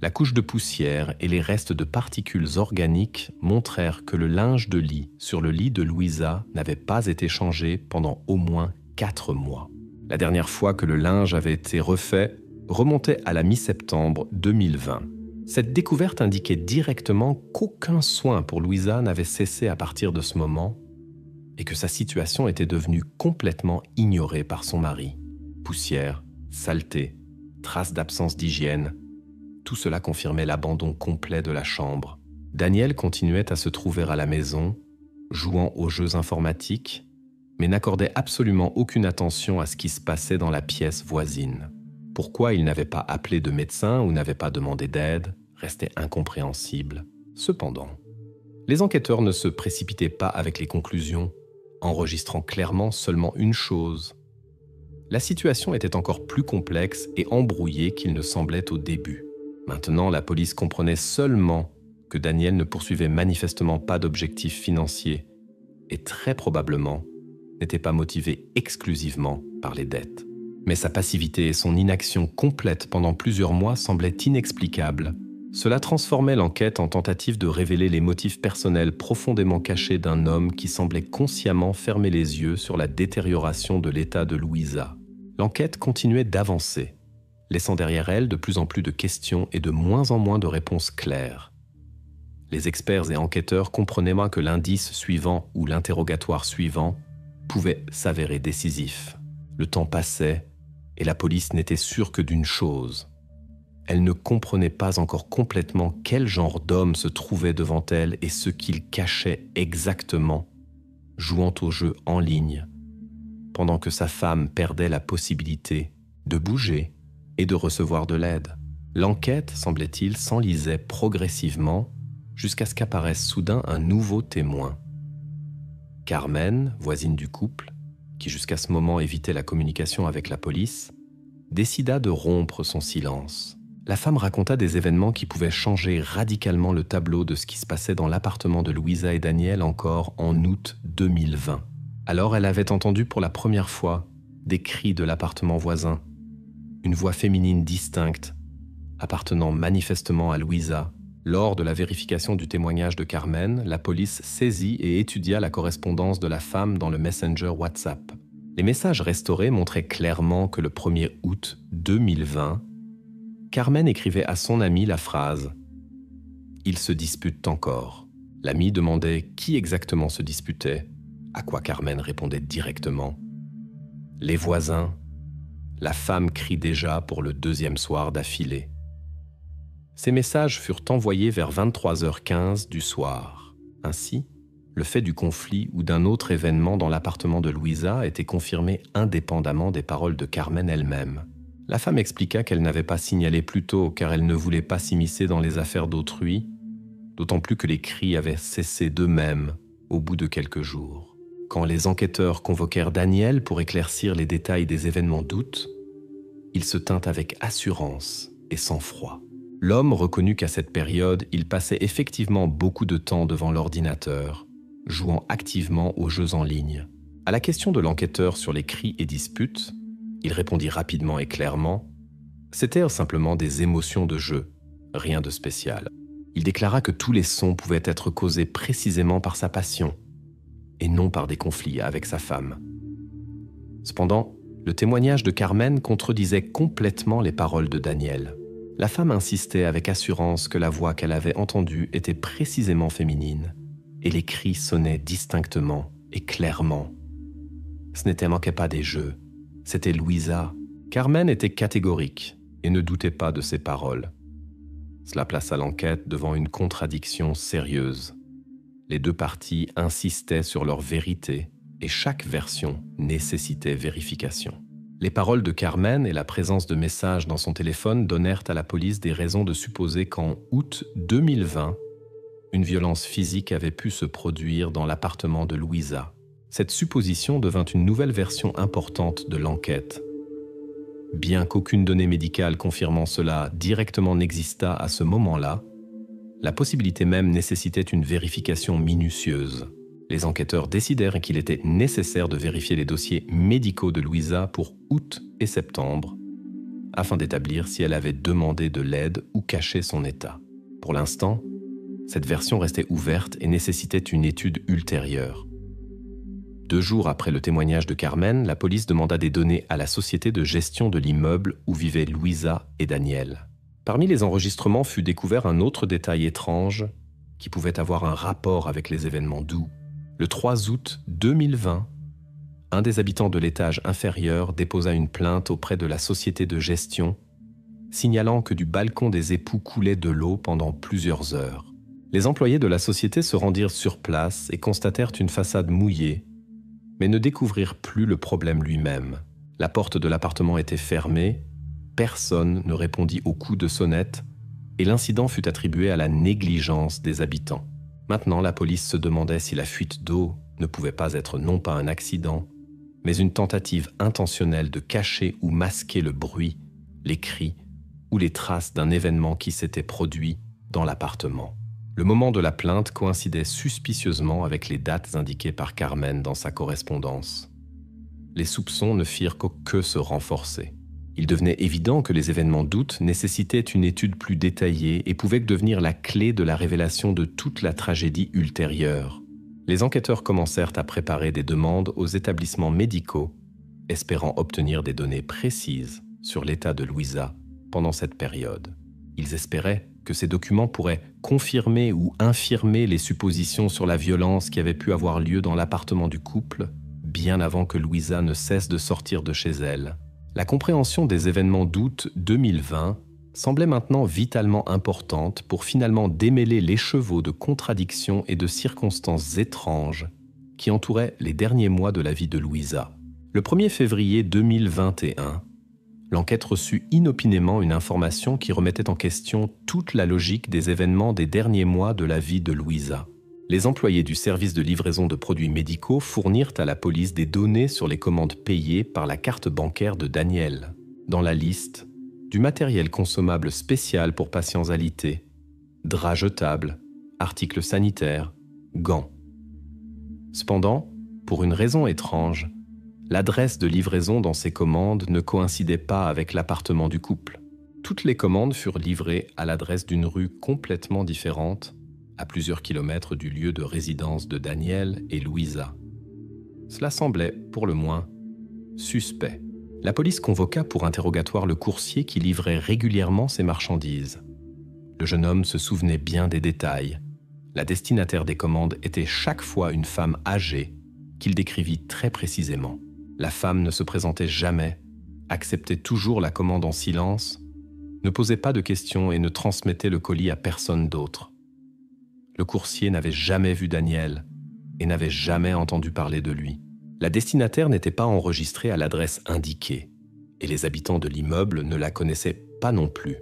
La couche de poussière et les restes de particules organiques montrèrent que le linge de lit sur le lit de Louisa n'avait pas été changé pendant au moins 4 mois. La dernière fois que le linge avait été refait remontait à la mi-septembre 2020. Cette découverte indiquait directement qu'aucun soin pour Louisa n'avait cessé à partir de ce moment et que sa situation était devenue complètement ignorée par son mari. Poussière, saleté, traces d'absence d'hygiène, tout cela confirmait l'abandon complet de la chambre. Daniel continuait à se trouver à la maison, jouant aux jeux informatiques, mais n'accordait absolument aucune attention à ce qui se passait dans la pièce voisine. Pourquoi il n'avait pas appelé de médecin ou n'avait pas demandé d'aide restait incompréhensible. Cependant, les enquêteurs ne se précipitaient pas avec les conclusions, enregistrant clairement seulement une chose. La situation était encore plus complexe et embrouillée qu'il ne semblait au début. Maintenant, la police comprenait seulement que Daniel ne poursuivait manifestement pas d'objectifs financiers et très probablement n'était pas motivé exclusivement par les dettes. Mais sa passivité et son inaction complète pendant plusieurs mois semblaient inexplicables. Cela transformait l'enquête en tentative de révéler les motifs personnels profondément cachés d'un homme qui semblait consciemment fermer les yeux sur la détérioration de l'état de Louisa. L'enquête continuait d'avancer, laissant derrière elle de plus en plus de questions et de moins en moins de réponses claires. Les experts et enquêteurs comprenaient moins que l'indice suivant ou l'interrogatoire suivant pouvait s'avérer décisif. Le temps passait et la police n'était sûre que d'une chose. Elle ne comprenait pas encore complètement quel genre d'homme se trouvait devant elle et ce qu'il cachait exactement, jouant au jeu en ligne, pendant que sa femme perdait la possibilité de bouger et de recevoir de l'aide. L'enquête, semblait-il, s'enlisait progressivement jusqu'à ce qu'apparaisse soudain un nouveau témoin. Carmen, voisine du couple, qui jusqu'à ce moment évitait la communication avec la police, décida de rompre son silence. La femme raconta des événements qui pouvaient changer radicalement le tableau de ce qui se passait dans l'appartement de Louisa et Daniel encore en août 2020. Alors elle avait entendu pour la première fois des cris de l'appartement voisin, une voix féminine distincte, appartenant manifestement à Louisa. Lors de la vérification du témoignage de Carmen, la police saisit et étudia la correspondance de la femme dans le Messenger WhatsApp. Les messages restaurés montraient clairement que le 1er août 2020, Carmen écrivait à son ami la phrase « Ils se disputent encore ». L'ami demandait qui exactement se disputait, à quoi Carmen répondait directement « Les voisins ». La femme crie déjà pour le 2e soir d'affilée. Ces messages furent envoyés vers 23h15 du soir. Ainsi, le fait du conflit ou d'un autre événement dans l'appartement de Louisa était confirmé indépendamment des paroles de Carmen elle-même. La femme expliqua qu'elle n'avait pas signalé plus tôt car elle ne voulait pas s'immiscer dans les affaires d'autrui, d'autant plus que les cris avaient cessé d'eux-mêmes au bout de quelques jours. Quand les enquêteurs convoquèrent Daniel pour éclaircir les détails des événements d'août, il se tint avec assurance et sang-froid. L'homme reconnut qu'à cette période, il passait effectivement beaucoup de temps devant l'ordinateur, jouant activement aux jeux en ligne. À la question de l'enquêteur sur les cris et disputes, il répondit rapidement et clairement « C'était simplement des émotions de jeu, rien de spécial ». Il déclara que tous les sons pouvaient être causés précisément par sa passion, et non par des conflits avec sa femme. Cependant, le témoignage de Carmen contredisait complètement les paroles de Daniel. La femme insistait avec assurance que la voix qu'elle avait entendue était précisément féminine, et les cris sonnaient distinctement et clairement. Ce manquait pas des jeux, c'était Louisa. Carmen était catégorique et ne doutait pas de ses paroles. Cela plaça l'enquête devant une contradiction sérieuse. Les deux parties insistaient sur leur vérité et chaque version nécessitait vérification. Les paroles de Carmen et la présence de messages dans son téléphone donnèrent à la police des raisons de supposer qu'en août 2020, une violence physique avait pu se produire dans l'appartement de Louisa. Cette supposition devint une nouvelle version importante de l'enquête. Bien qu'aucune donnée médicale confirmant cela directement n'existât à ce moment-là, La possibilité même nécessitait une vérification minutieuse. Les enquêteurs décidèrent qu'il était nécessaire de vérifier les dossiers médicaux de Louisa pour août et septembre, afin d'établir si elle avait demandé de l'aide ou caché son état. Pour l'instant, cette version restait ouverte et nécessitait une étude ultérieure. 2 jours après le témoignage de Carmen, la police demanda des données à la société de gestion de l'immeuble où vivaient Louisa et Daniel. Parmi les enregistrements fut découvert un autre détail étrange qui pouvait avoir un rapport avec les événements d'août. Le 3 août 2020, un des habitants de l'étage inférieur déposa une plainte auprès de la société de gestion, signalant que du balcon des époux coulait de l'eau pendant plusieurs heures. Les employés de la société se rendirent sur place et constatèrent une façade mouillée, mais ne découvrirent plus le problème lui-même. La porte de l'appartement était fermée, personne ne répondit aux coups de sonnette et l'incident fut attribué à la négligence des habitants. Maintenant, la police se demandait si la fuite d'eau ne pouvait pas être non pas un accident, mais une tentative intentionnelle de cacher ou masquer le bruit, les cris ou les traces d'un événement qui s'était produit dans l'appartement. Le moment de la plainte coïncidait suspicieusement avec les dates indiquées par Carmen dans sa correspondance. Les soupçons ne firent que se renforcer. Il devenait évident que les événements d'août nécessitaient une étude plus détaillée et pouvaient devenir la clé de la révélation de toute la tragédie ultérieure. Les enquêteurs commencèrent à préparer des demandes aux établissements médicaux, espérant obtenir des données précises sur l'état de Louisa pendant cette période. Ils espéraient que ces documents pourraient confirmer ou infirmer les suppositions sur la violence qui avait pu avoir lieu dans l'appartement du couple, bien avant que Louisa ne cesse de sortir de chez elle. La compréhension des événements d'août 2020 semblait maintenant vitalement importante pour finalement démêler l'écheveau de contradictions et de circonstances étranges qui entouraient les derniers mois de la vie de Louisa. Le 1er février 2021, l'enquête reçut inopinément une information qui remettait en question toute la logique des événements des derniers mois de la vie de Louisa. Les employés du service de livraison de produits médicaux fournirent à la police des données sur les commandes payées par la carte bancaire de Daniel. Dans la liste, du matériel consommable spécial pour patients alités, draps jetables, articles sanitaires, gants. Cependant, pour une raison étrange, l'adresse de livraison dans ces commandes ne coïncidait pas avec l'appartement du couple. Toutes les commandes furent livrées à l'adresse d'une rue complètement différente, à plusieurs kilomètres du lieu de résidence de Daniel et Louisa. Cela semblait, pour le moins, suspect. La police convoqua pour interrogatoire le coursier qui livrait régulièrement ses marchandises. Le jeune homme se souvenait bien des détails. La destinataire des commandes était chaque fois une femme âgée qu'il décrivit très précisément. La femme ne se présentait jamais, acceptait toujours la commande en silence, ne posait pas de questions et ne transmettait le colis à personne d'autre. Le coursier n'avait jamais vu Daniel et n'avait jamais entendu parler de lui. La destinataire n'était pas enregistrée à l'adresse indiquée et les habitants de l'immeuble ne la connaissaient pas non plus.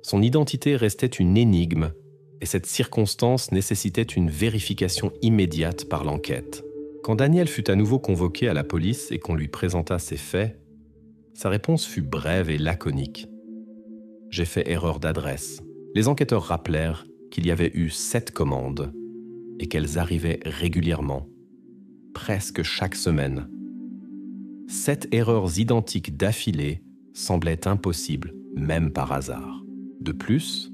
Son identité restait une énigme et cette circonstance nécessitait une vérification immédiate par l'enquête. Quand Daniel fut à nouveau convoqué à la police et qu'on lui présenta ses faits, sa réponse fut brève et laconique. « J'ai fait erreur d'adresse. » Les enquêteurs rappelèrent qu'il y avait eu 7 commandes et qu'elles arrivaient régulièrement, presque chaque semaine. 7 erreurs identiques d'affilée semblaient impossibles, même par hasard. De plus,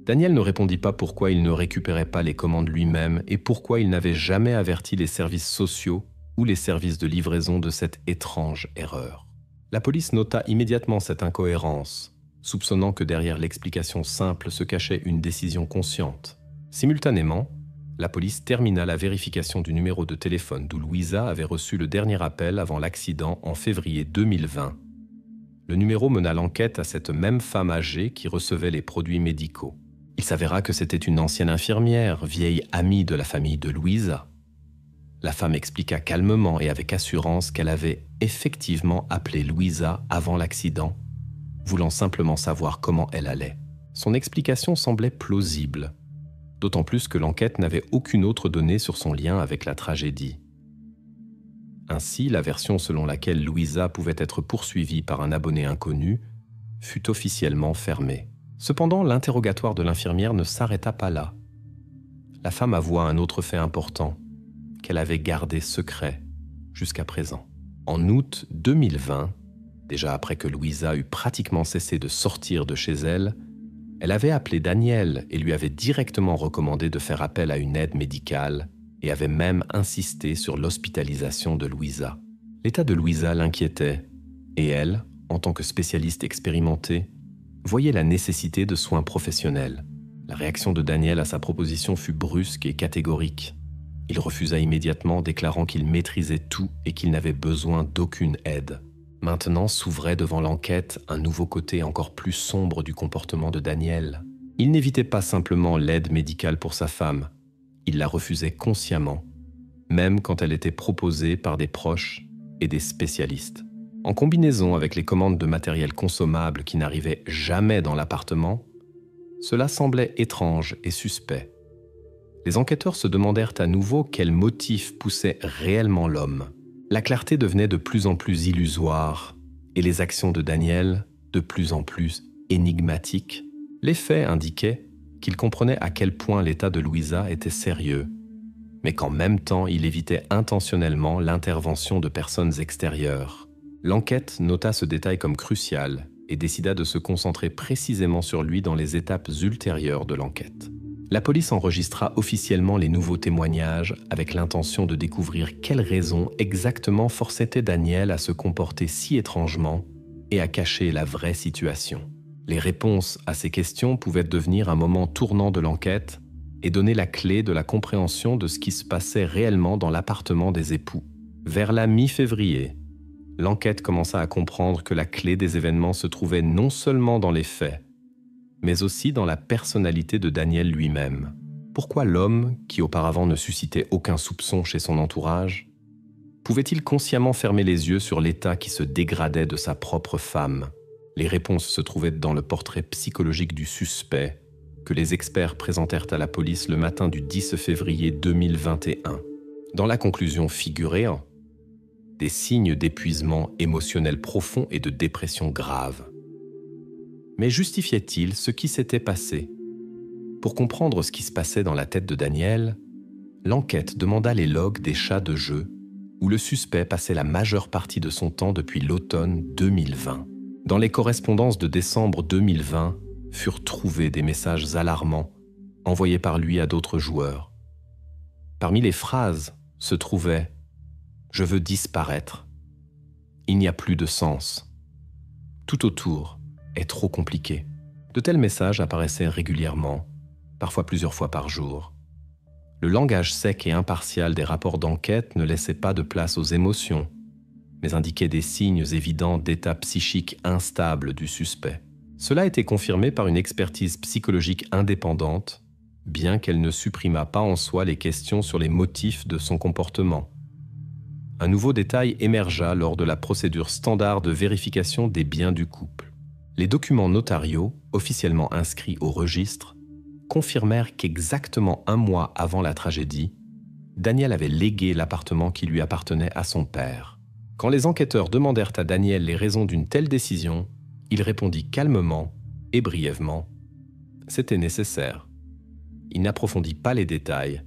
Daniel ne répondit pas pourquoi il ne récupérait pas les commandes lui-même et pourquoi il n'avait jamais averti les services sociaux ou les services de livraison de cette étrange erreur. La police nota immédiatement cette incohérence, soupçonnant que derrière l'explication simple se cachait une décision consciente. Simultanément, la police termina la vérification du numéro de téléphone d'où Louisa avait reçu le dernier appel avant l'accident en février 2020. Le numéro mena l'enquête à cette même femme âgée qui recevait les produits médicaux. Il s'avéra que c'était une ancienne infirmière, vieille amie de la famille de Louisa. La femme expliqua calmement et avec assurance qu'elle avait effectivement appelé Louisa avant l'accident, voulant simplement savoir comment elle allait. Son explication semblait plausible, d'autant plus que l'enquête n'avait aucune autre donnée sur son lien avec la tragédie. Ainsi, la version selon laquelle Louisa pouvait être poursuivie par un abonné inconnu fut officiellement fermée. Cependant, l'interrogatoire de l'infirmière ne s'arrêta pas là. La femme avoua un autre fait important, qu'elle avait gardé secret jusqu'à présent. En août 2020, déjà après que Louisa eut pratiquement cessé de sortir de chez elle, elle avait appelé Daniel et lui avait directement recommandé de faire appel à une aide médicale et avait même insisté sur l'hospitalisation de Louisa. L'état de Louisa l'inquiétait et elle, en tant que spécialiste expérimentée, voyait la nécessité de soins professionnels. La réaction de Daniel à sa proposition fut brusque et catégorique. Il refusa immédiatement, déclarant qu'il maîtrisait tout et qu'il n'avait besoin d'aucune aide. Maintenant s'ouvrait devant l'enquête un nouveau côté encore plus sombre du comportement de Daniel. Il n'évitait pas simplement l'aide médicale pour sa femme, il la refusait consciemment, même quand elle était proposée par des proches et des spécialistes. En combinaison avec les commandes de matériel consommable qui n'arrivaient jamais dans l'appartement, cela semblait étrange et suspect. Les enquêteurs se demandèrent à nouveau quel motif poussait réellement l'homme. La clarté devenait de plus en plus illusoire et les actions de Daniel de plus en plus énigmatiques. Les faits indiquaient qu'il comprenait à quel point l'état de Louisa était sérieux, mais qu'en même temps il évitait intentionnellement l'intervention de personnes extérieures. L'enquête nota ce détail comme crucial et décida de se concentrer précisément sur lui dans les étapes ultérieures de l'enquête. La police enregistra officiellement les nouveaux témoignages avec l'intention de découvrir quelles raisons exactement forçaient Daniel à se comporter si étrangement et à cacher la vraie situation. Les réponses à ces questions pouvaient devenir un moment tournant de l'enquête et donner la clé de la compréhension de ce qui se passait réellement dans l'appartement des époux. Vers la mi-février, l'enquête commença à comprendre que la clé des événements se trouvait non seulement dans les faits, mais aussi dans la personnalité de Daniel lui-même. Pourquoi l'homme, qui auparavant ne suscitait aucun soupçon chez son entourage, pouvait-il consciemment fermer les yeux sur l'état qui se dégradait de sa propre femme? Les réponses se trouvaient dans le portrait psychologique du suspect que les experts présentèrent à la police le matin du 10 février 2021. Dans la conclusion figurait des signes d'épuisement émotionnel profond et de dépression grave. Mais justifiait-il ce qui s'était passé? Pour comprendre ce qui se passait dans la tête de Daniel, l'enquête demanda les logs des chats de jeu où le suspect passait la majeure partie de son temps depuis l'automne 2020. Dans les correspondances de décembre 2020 furent trouvés des messages alarmants envoyés par lui à d'autres joueurs. Parmi les phrases se trouvait « Je veux disparaître »,« Il n'y a plus de sens »,« Tout autour est trop compliqué ». De tels messages apparaissaient régulièrement, parfois plusieurs fois par jour. Le langage sec et impartial des rapports d'enquête ne laissait pas de place aux émotions, mais indiquait des signes évidents d'état psychique instable du suspect. Cela a été confirmé par une expertise psychologique indépendante, bien qu'elle ne supprimât pas en soi les questions sur les motifs de son comportement. Un nouveau détail émergea lors de la procédure standard de vérification des biens du couple. Les documents notariaux, officiellement inscrits au registre, confirmèrent qu'exactement un mois avant la tragédie, Daniel avait légué l'appartement qui lui appartenait à son père. Quand les enquêteurs demandèrent à Daniel les raisons d'une telle décision, il répondit calmement et brièvement « C'était nécessaire ». Il n'approfondit pas les détails,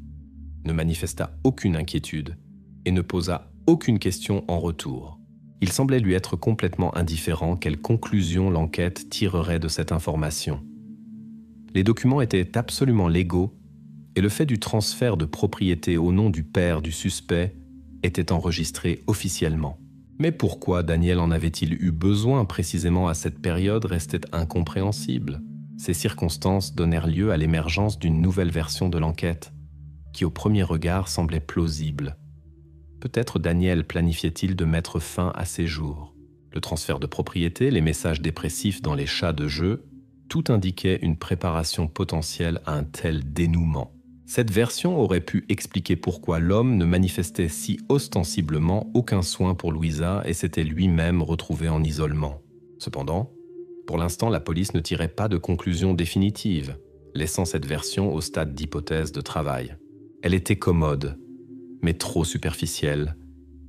ne manifesta aucune inquiétude et ne posa aucune question en retour. Il semblait lui être complètement indifférent quelle conclusion l'enquête tirerait de cette information. Les documents étaient absolument légaux et le fait du transfert de propriété au nom du père du suspect était enregistré officiellement. Mais pourquoi Daniel en avait-il eu besoin précisément à cette période restait incompréhensible. Ces circonstances donnèrent lieu à l'émergence d'une nouvelle version de l'enquête, qui au premier regard semblait plausible. Peut-être Daniel planifiait-il de mettre fin à ses jours. Le transfert de propriété, les messages dépressifs dans les chats de jeu, tout indiquait une préparation potentielle à un tel dénouement. Cette version aurait pu expliquer pourquoi l'homme ne manifestait si ostensiblement aucun soin pour Louisa et s'était lui-même retrouvé en isolement. Cependant, pour l'instant, la police ne tirait pas de conclusion définitive, laissant cette version au stade d'hypothèse de travail. Elle était commode, mais trop superficielle,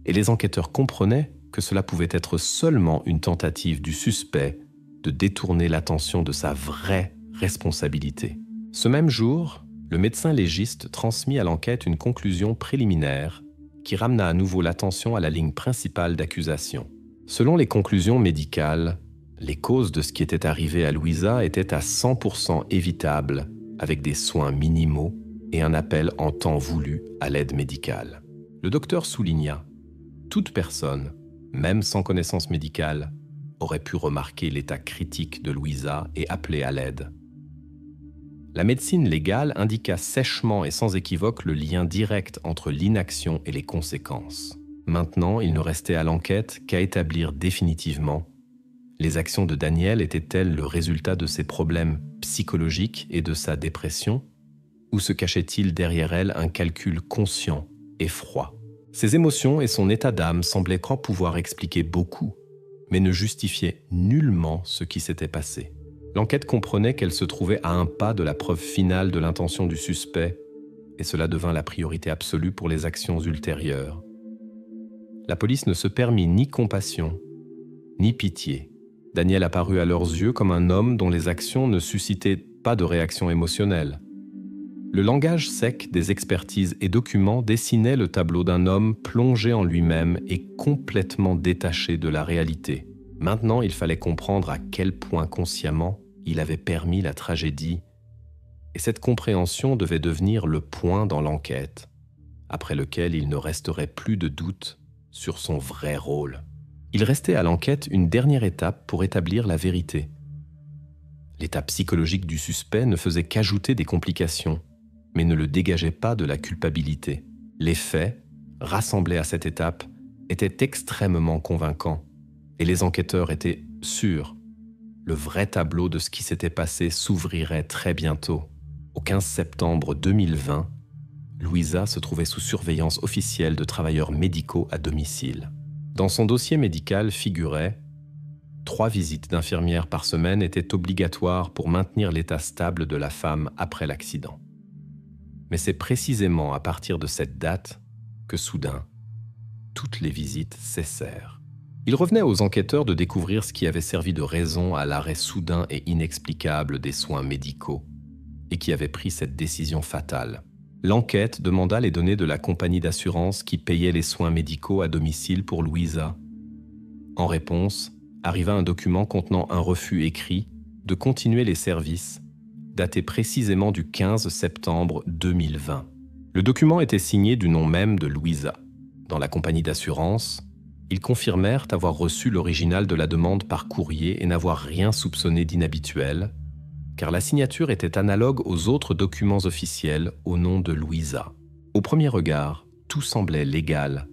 et les enquêteurs comprenaient que cela pouvait être seulement une tentative du suspect de détourner l'attention de sa vraie responsabilité. Ce même jour, le médecin légiste transmit à l'enquête une conclusion préliminaire qui ramena à nouveau l'attention à la ligne principale d'accusation. Selon les conclusions médicales, les causes de ce qui était arrivé à Louisa étaient à 100% évitables avec des soins minimaux et un appel en temps voulu à l'aide médicale. Le docteur souligna « Toute personne, même sans connaissance médicale, aurait pu remarquer l'état critique de Louisa et appeler à l'aide. » La médecine légale indiqua sèchement et sans équivoque le lien direct entre l'inaction et les conséquences. Maintenant, il ne restait à l'enquête qu'à établir définitivement les actions de Daniel étaient-elles le résultat de ses problèmes psychologiques et de sa dépression, ou se cachait-il derrière elle un calcul conscient et froid? Ses émotions et son état d'âme semblaient croire pouvoir expliquer beaucoup, mais ne justifiaient nullement ce qui s'était passé. L'enquête comprenait qu'elle se trouvait à un pas de la preuve finale de l'intention du suspect, et cela devint la priorité absolue pour les actions ultérieures. La police ne se permit ni compassion, ni pitié. Daniel apparut à leurs yeux comme un homme dont les actions ne suscitaient pas de réaction émotionnelle. Le langage sec des expertises et documents dessinait le tableau d'un homme plongé en lui-même et complètement détaché de la réalité. Maintenant, il fallait comprendre à quel point consciemment il avait permis la tragédie, et cette compréhension devait devenir le point dans l'enquête, après lequel il ne resterait plus de doute sur son vrai rôle. Il restait à l'enquête une dernière étape pour établir la vérité. L'état psychologique du suspect ne faisait qu'ajouter des complications, mais ne le dégageait pas de la culpabilité. Les faits, rassemblés à cette étape, étaient extrêmement convaincants, et les enquêteurs étaient sûrs. Le vrai tableau de ce qui s'était passé s'ouvrirait très bientôt. Au 15 septembre 2020, Louisa se trouvait sous surveillance officielle de travailleurs médicaux à domicile. Dans son dossier médical figurait « 3 visites d'infirmières par semaine étaient obligatoires pour maintenir l'état stable de la femme après l'accident. » Mais c'est précisément à partir de cette date que soudain, toutes les visites cessèrent. Il revenait aux enquêteurs de découvrir ce qui avait servi de raison à l'arrêt soudain et inexplicable des soins médicaux et qui avait pris cette décision fatale. L'enquête demanda les données de la compagnie d'assurance qui payait les soins médicaux à domicile pour Louisa. En réponse, arriva un document contenant un refus écrit de continuer les services, daté précisément du 15 septembre 2020. Le document était signé du nom même de Louisa. Dans la compagnie d'assurance, ils confirmèrent avoir reçu l'original de la demande par courrier et n'avoir rien soupçonné d'inhabituel, car la signature était analogue aux autres documents officiels au nom de Louisa. Au premier regard, tout semblait légal,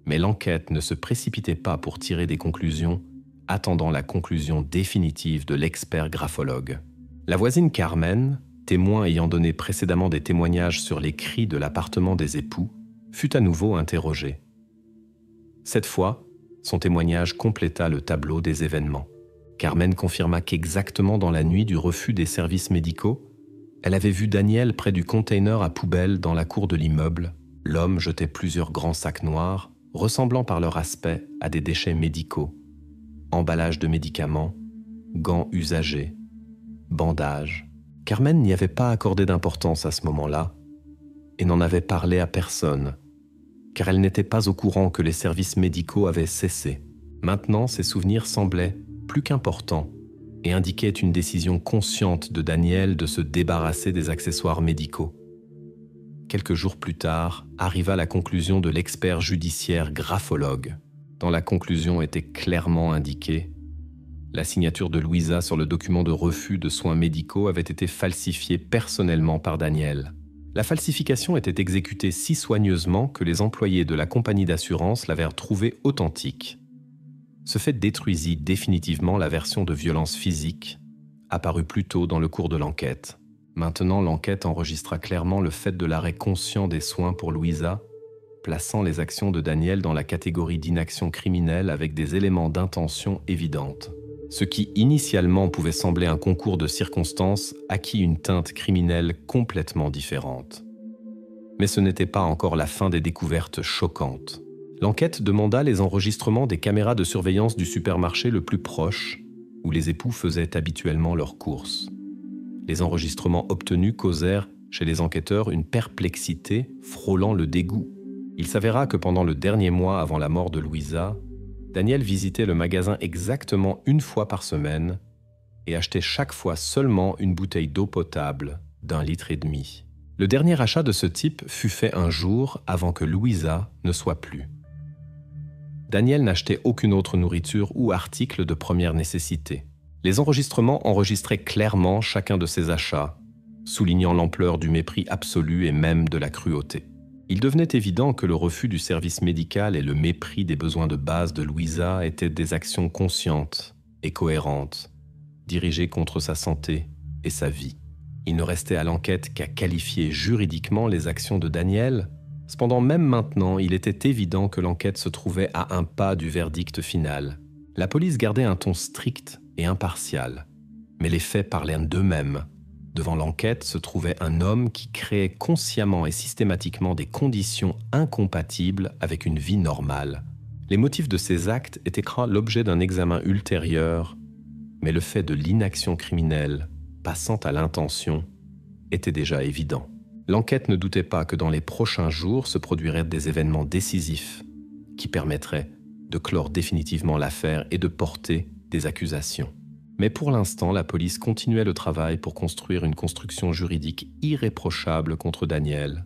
mais l'enquête ne se précipitait pas pour tirer des conclusions, attendant la conclusion définitive de l'expert graphologue. La voisine Carmen, témoin ayant donné précédemment des témoignages sur les cris de l'appartement des époux, fut à nouveau interrogée. Cette fois, son témoignage compléta le tableau des événements. Carmen confirma qu'exactement dans la nuit du refus des services médicaux, elle avait vu Daniel près du container à poubelle dans la cour de l'immeuble. L'homme jetait plusieurs grands sacs noirs, ressemblant par leur aspect à des déchets médicaux. Emballages de médicaments, gants usagés, bandages. Carmen n'y avait pas accordé d'importance à ce moment-là et n'en avait parlé à personne, car elle n'était pas au courant que les services médicaux avaient cessé. Maintenant, ses souvenirs semblaient plus qu'importants et indiquaient une décision consciente de Daniel de se débarrasser des accessoires médicaux. Quelques jours plus tard, arriva la conclusion de l'expert judiciaire graphologue. Dans la conclusion était clairement indiqué: la signature de Louisa sur le document de refus de soins médicaux avait été falsifiée personnellement par Daniel. La falsification était exécutée si soigneusement que les employés de la compagnie d'assurance l'avaient trouvée authentique. Ce fait détruisit définitivement la version de violence physique, apparue plus tôt dans le cours de l'enquête. Maintenant, l'enquête enregistra clairement le fait de l'arrêt conscient des soins pour Louisa, plaçant les actions de Daniel dans la catégorie d'inaction criminelle avec des éléments d'intention évidentes. Ce qui initialement pouvait sembler un concours de circonstances acquit une teinte criminelle complètement différente. Mais ce n'était pas encore la fin des découvertes choquantes. L'enquête demanda les enregistrements des caméras de surveillance du supermarché le plus proche où les époux faisaient habituellement leurs courses. Les enregistrements obtenus causèrent chez les enquêteurs une perplexité frôlant le dégoût. Il s'avéra que pendant le dernier mois avant la mort de Louisa, Daniel visitait le magasin exactement une fois par semaine et achetait chaque fois seulement une bouteille d'eau potable d'1,5 litre. Le dernier achat de ce type fut fait un jour avant que Louisa ne soit plus. Daniel n'achetait aucune autre nourriture ou article de première nécessité. Les enregistrements enregistraient clairement chacun de ses achats, soulignant l'ampleur du mépris absolu et même de la cruauté. Il devenait évident que le refus du service médical et le mépris des besoins de base de Louisa étaient des actions conscientes et cohérentes, dirigées contre sa santé et sa vie. Il ne restait à l'enquête qu'à qualifier juridiquement les actions de Daniel. Cependant, même maintenant, il était évident que l'enquête se trouvait à un pas du verdict final. La police gardait un ton strict et impartial, mais les faits parlaient d'eux-mêmes. Devant l'enquête se trouvait un homme qui créait consciemment et systématiquement des conditions incompatibles avec une vie normale. Les motifs de ces actes étaient l'objet d'un examen ultérieur, mais le fait de l'inaction criminelle, passant à l'intention, était déjà évident. L'enquête ne doutait pas que dans les prochains jours se produiraient des événements décisifs qui permettraient de clore définitivement l'affaire et de porter des accusations. Mais pour l'instant, la police continuait le travail pour construire une construction juridique irréprochable contre Daniel,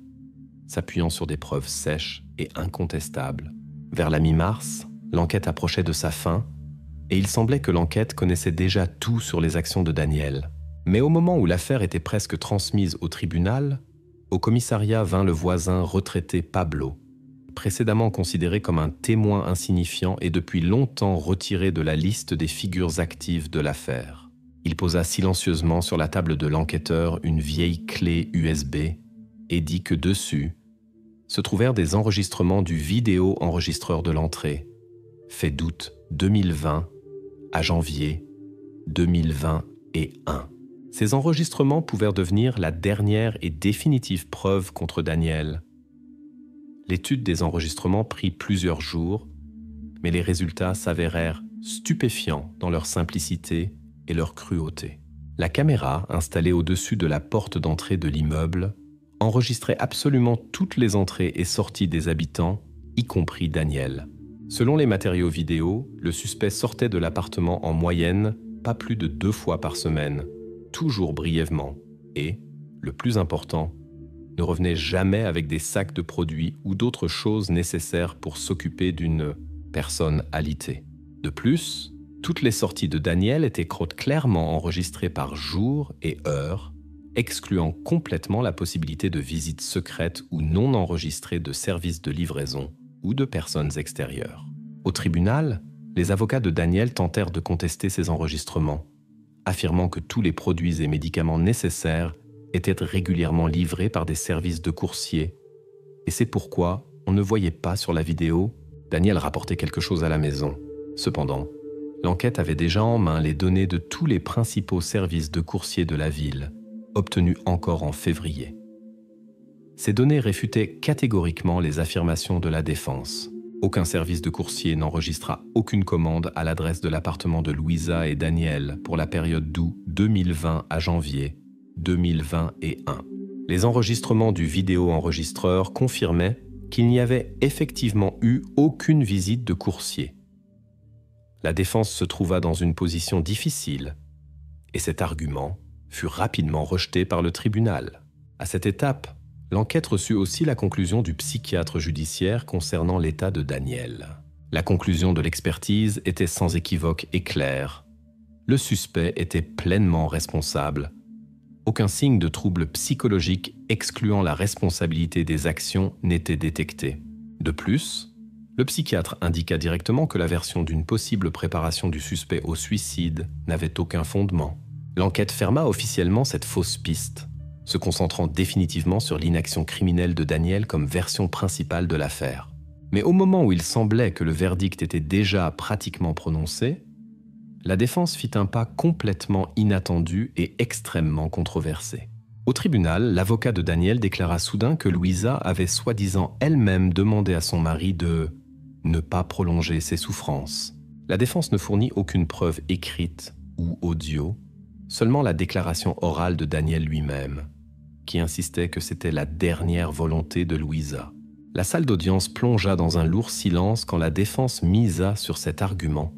s'appuyant sur des preuves sèches et incontestables. Vers la mi-mars, l'enquête approchait de sa fin, et il semblait que l'enquête connaissait déjà tout sur les actions de Daniel. Mais au moment où l'affaire était presque transmise au tribunal, au commissariat vint le voisin retraité Pablo, précédemment considéré comme un témoin insignifiant et depuis longtemps retiré de la liste des figures actives de l'affaire. Il posa silencieusement sur la table de l'enquêteur une vieille clé USB et dit que dessus se trouvèrent des enregistrements du vidéo-enregistreur de l'entrée, fait d'août 2020 à janvier 2021. Ces enregistrements pouvaient devenir la dernière et définitive preuve contre Daniel. L'étude des enregistrements prit plusieurs jours, mais les résultats s'avérèrent stupéfiants dans leur simplicité et leur cruauté. La caméra, installée au-dessus de la porte d'entrée de l'immeuble, enregistrait absolument toutes les entrées et sorties des habitants, y compris Daniel. Selon les matériaux vidéo, le suspect sortait de l'appartement en moyenne pas plus de 2 fois par semaine, toujours brièvement, et, le plus important, ne revenait jamais avec des sacs de produits ou d'autres choses nécessaires pour s'occuper d'une personne alitée. De plus, toutes les sorties de Daniel étaient clairement enregistrées par jour et heure, excluant complètement la possibilité de visites secrètes ou non enregistrées de services de livraison ou de personnes extérieures. Au tribunal, les avocats de Daniel tentèrent de contester ces enregistrements, affirmant que tous les produits et médicaments nécessaires étaient régulièrement livrés par des services de coursiers. Et c'est pourquoi on ne voyait pas sur la vidéo Daniel rapporter quelque chose à la maison. Cependant, l'enquête avait déjà en main les données de tous les principaux services de coursiers de la ville, obtenues encore en février. Ces données réfutaient catégoriquement les affirmations de la défense. Aucun service de coursier n'enregistra aucune commande à l'adresse de l'appartement de Louisa et Daniel pour la période d'août 2020 à janvier 2021. Les enregistrements du vidéo-enregistreur confirmaient qu'il n'y avait effectivement eu aucune visite de coursier. La défense se trouva dans une position difficile, et cet argument fut rapidement rejeté par le tribunal. À cette étape, l'enquête reçut aussi la conclusion du psychiatre judiciaire concernant l'état de Daniel. La conclusion de l'expertise était sans équivoque et claire. Le suspect était pleinement responsable. Aucun signe de trouble psychologique excluant la responsabilité des actions n'était détecté. De plus, le psychiatre indiqua directement que la version d'une possible préparation du suspect au suicide n'avait aucun fondement. L'enquête ferma officiellement cette fausse piste, se concentrant définitivement sur l'inaction criminelle de Daniel comme version principale de l'affaire. Mais au moment où il semblait que le verdict était déjà pratiquement prononcé, la défense fit un pas complètement inattendu et extrêmement controversé. Au tribunal, l'avocat de Daniel déclara soudain que Louisa avait soi-disant elle-même demandé à son mari de ne pas prolonger ses souffrances. La défense ne fournit aucune preuve écrite ou audio, seulement la déclaration orale de Daniel lui-même, qui insistait que c'était la dernière volonté de Louisa. La salle d'audience plongea dans un lourd silence quand la défense misa sur cet argument,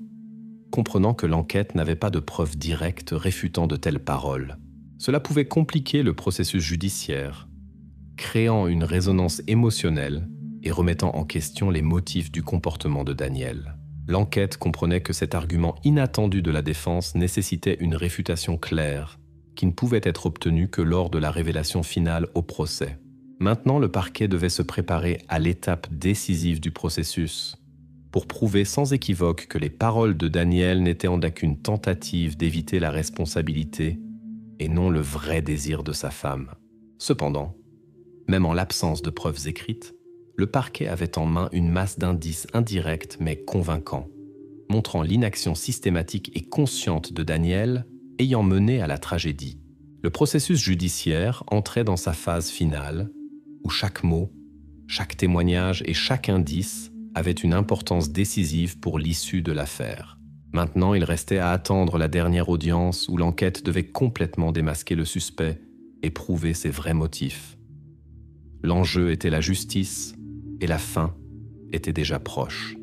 comprenant que l'enquête n'avait pas de preuves directes réfutant de telles paroles. Cela pouvait compliquer le processus judiciaire, créant une résonance émotionnelle et remettant en question les motifs du comportement de Daniel. L'enquête comprenait que cet argument inattendu de la défense nécessitait une réfutation claire, qui ne pouvait être obtenue que lors de la révélation finale au procès. Maintenant, le parquet devait se préparer à l'étape décisive du processus, pour prouver sans équivoque que les paroles de Daniel n'étaient en qu'une tentative d'éviter la responsabilité et non le vrai désir de sa femme. Cependant, même en l'absence de preuves écrites, le parquet avait en main une masse d'indices indirects mais convaincants, montrant l'inaction systématique et consciente de Daniel ayant mené à la tragédie. Le processus judiciaire entrait dans sa phase finale, où chaque mot, chaque témoignage et chaque indice avait une importance décisive pour l'issue de l'affaire. Maintenant, il restait à attendre la dernière audience où l'enquête devait complètement démasquer le suspect et prouver ses vrais motifs. L'enjeu était la justice et la fin était déjà proche.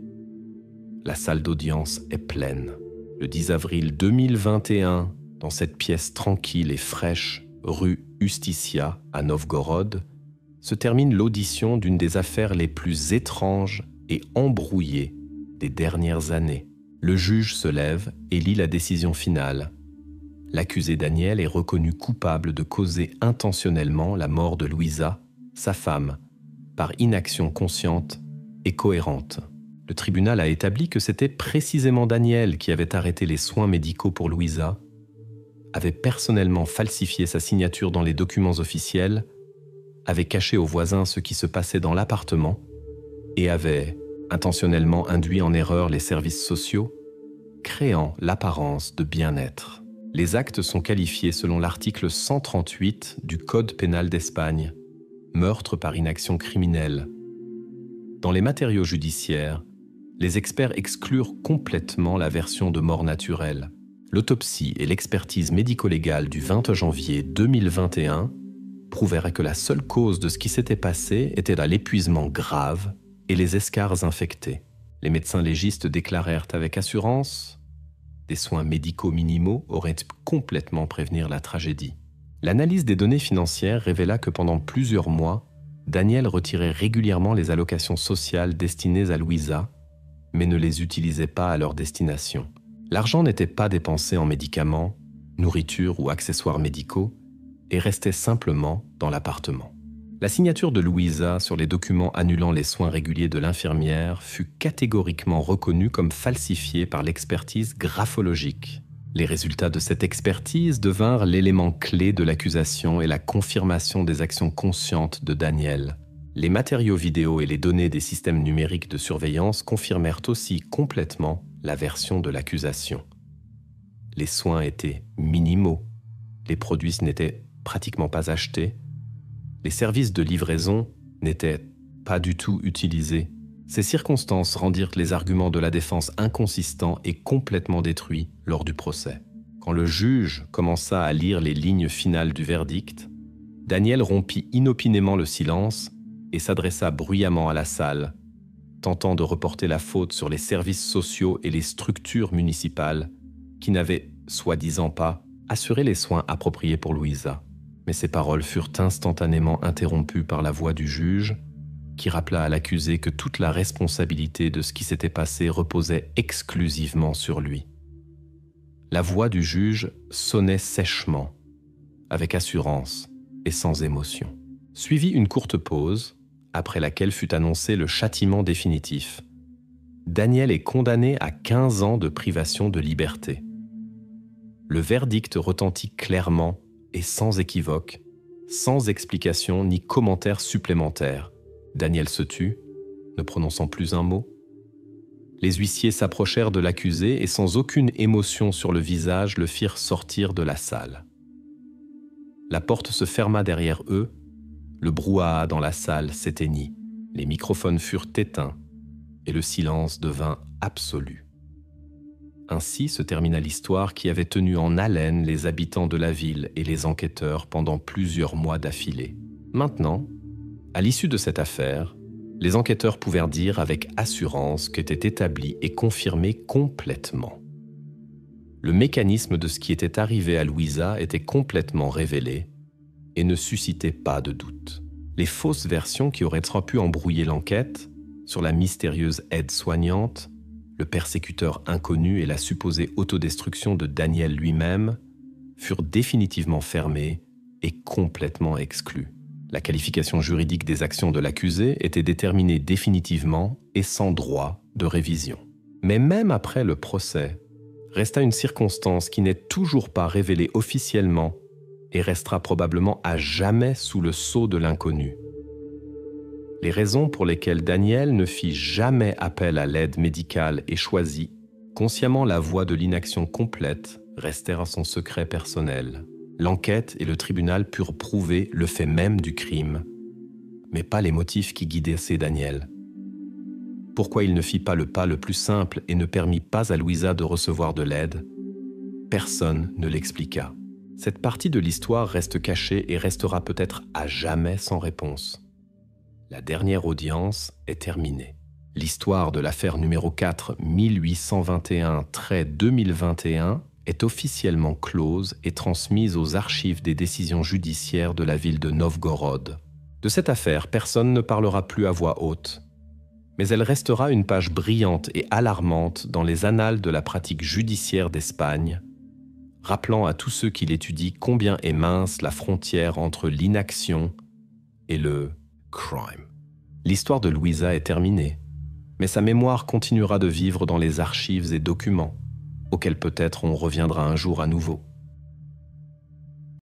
La salle d'audience est pleine. Le 10 avril 2021, dans cette pièce tranquille et fraîche, rue Usticia à Novgorod, se termine l'audition d'une des affaires les plus étranges et embrouillées des dernières années. Le juge se lève et lit la décision finale. L'accusé Daniel est reconnu coupable de causer intentionnellement la mort de Louisa, sa femme, par inaction consciente et cohérente. Le tribunal a établi que c'était précisément Daniel qui avait arrêté les soins médicaux pour Louisa, avait personnellement falsifié sa signature dans les documents officiels, avait caché aux voisins ce qui se passait dans l'appartement et avait intentionnellement induit en erreur les services sociaux, créant l'apparence de bien-être. Les actes sont qualifiés selon l'article 138 du Code pénal d'Espagne, meurtre par inaction criminelle. Dans les matériaux judiciaires, les experts exclurent complètement la version de mort naturelle. L'autopsie et l'expertise médico-légale du 20 janvier 2021 prouvèrent que la seule cause de ce qui s'était passé était l'épuisement grave et les escarres infectés. Les médecins légistes déclarèrent avec assurance « Des soins médicaux minimaux auraient complètement prévenir la tragédie ». L'analyse des données financières révéla que pendant plusieurs mois, Daniel retirait régulièrement les allocations sociales destinées à Louisa, mais ne les utilisait pas à leur destination. L'argent n'était pas dépensé en médicaments, nourriture ou accessoires médicaux, et restait simplement dans l'appartement. La signature de Louisa sur les documents annulant les soins réguliers de l'infirmière fut catégoriquement reconnue comme falsifiée par l'expertise graphologique. Les résultats de cette expertise devinrent l'élément clé de l'accusation et la confirmation des actions conscientes de Daniel. Les matériaux vidéo et les données des systèmes numériques de surveillance confirmèrent aussi complètement la version de l'accusation. Les soins étaient minimaux, les produits n'étaient pratiquement pas achetés, les services de livraison n'étaient pas du tout utilisés. Ces circonstances rendirent les arguments de la défense inconsistants et complètement détruits lors du procès. Quand le juge commença à lire les lignes finales du verdict, Daniel rompit inopinément le silence et s'adressa bruyamment à la salle, tentant de reporter la faute sur les services sociaux et les structures municipales qui n'avaient, soi-disant pas, assuré les soins appropriés pour Louisa. Mais ces paroles furent instantanément interrompues par la voix du juge, qui rappela à l'accusé que toute la responsabilité de ce qui s'était passé reposait exclusivement sur lui. La voix du juge sonnait sèchement, avec assurance et sans émotion. Suivit une courte pause, après laquelle fut annoncé le châtiment définitif. Daniel est condamné à 15 ans de privation de liberté. Le verdict retentit clairement et sans équivoque, sans explication ni commentaire supplémentaire. Daniel se tut, ne prononçant plus un mot. Les huissiers s'approchèrent de l'accusé et sans aucune émotion sur le visage le firent sortir de la salle. La porte se ferma derrière eux, le brouhaha dans la salle s'éteignit, les microphones furent éteints et le silence devint absolu. Ainsi se termina l'histoire qui avait tenu en haleine les habitants de la ville et les enquêteurs pendant plusieurs mois d'affilée. Maintenant, à l'issue de cette affaire, les enquêteurs pouvaient dire avec assurance qu'était établi et confirmé complètement. Le mécanisme de ce qui était arrivé à Louisa était complètement révélé et ne suscitait pas de doute. Les fausses versions qui auraient pu embrouiller l'enquête sur la mystérieuse aide-soignante, le persécuteur inconnu et la supposée autodestruction de Daniel lui-même furent définitivement fermées et complètement exclues. La qualification juridique des actions de l'accusé était déterminée définitivement et sans droit de révision. Mais même après le procès, resta une circonstance qui n'est toujours pas révélée officiellement et restera probablement à jamais sous le sceau de l'inconnu. Les raisons pour lesquelles Daniel ne fit jamais appel à l'aide médicale et choisit consciemment la voie de l'inaction complète restèrent à son secret personnel. L'enquête et le tribunal purent prouver le fait même du crime, mais pas les motifs qui guidaient Daniel. Pourquoi il ne fit pas le pas le plus simple et ne permit pas à Louisa de recevoir de l'aide? Personne ne l'expliqua. Cette partie de l'histoire reste cachée et restera peut-être à jamais sans réponse. La dernière audience est terminée. L'histoire de l'affaire numéro 4 1821-2021 est officiellement close et transmise aux archives des décisions judiciaires de la ville de Novgorod. De cette affaire, personne ne parlera plus à voix haute, mais elle restera une page brillante et alarmante dans les annales de la pratique judiciaire d'Espagne, rappelant à tous ceux qui l'étudient combien est mince la frontière entre l'inaction et le crime. L'histoire de Louisa est terminée, mais sa mémoire continuera de vivre dans les archives et documents, auxquels peut-être on reviendra un jour à nouveau.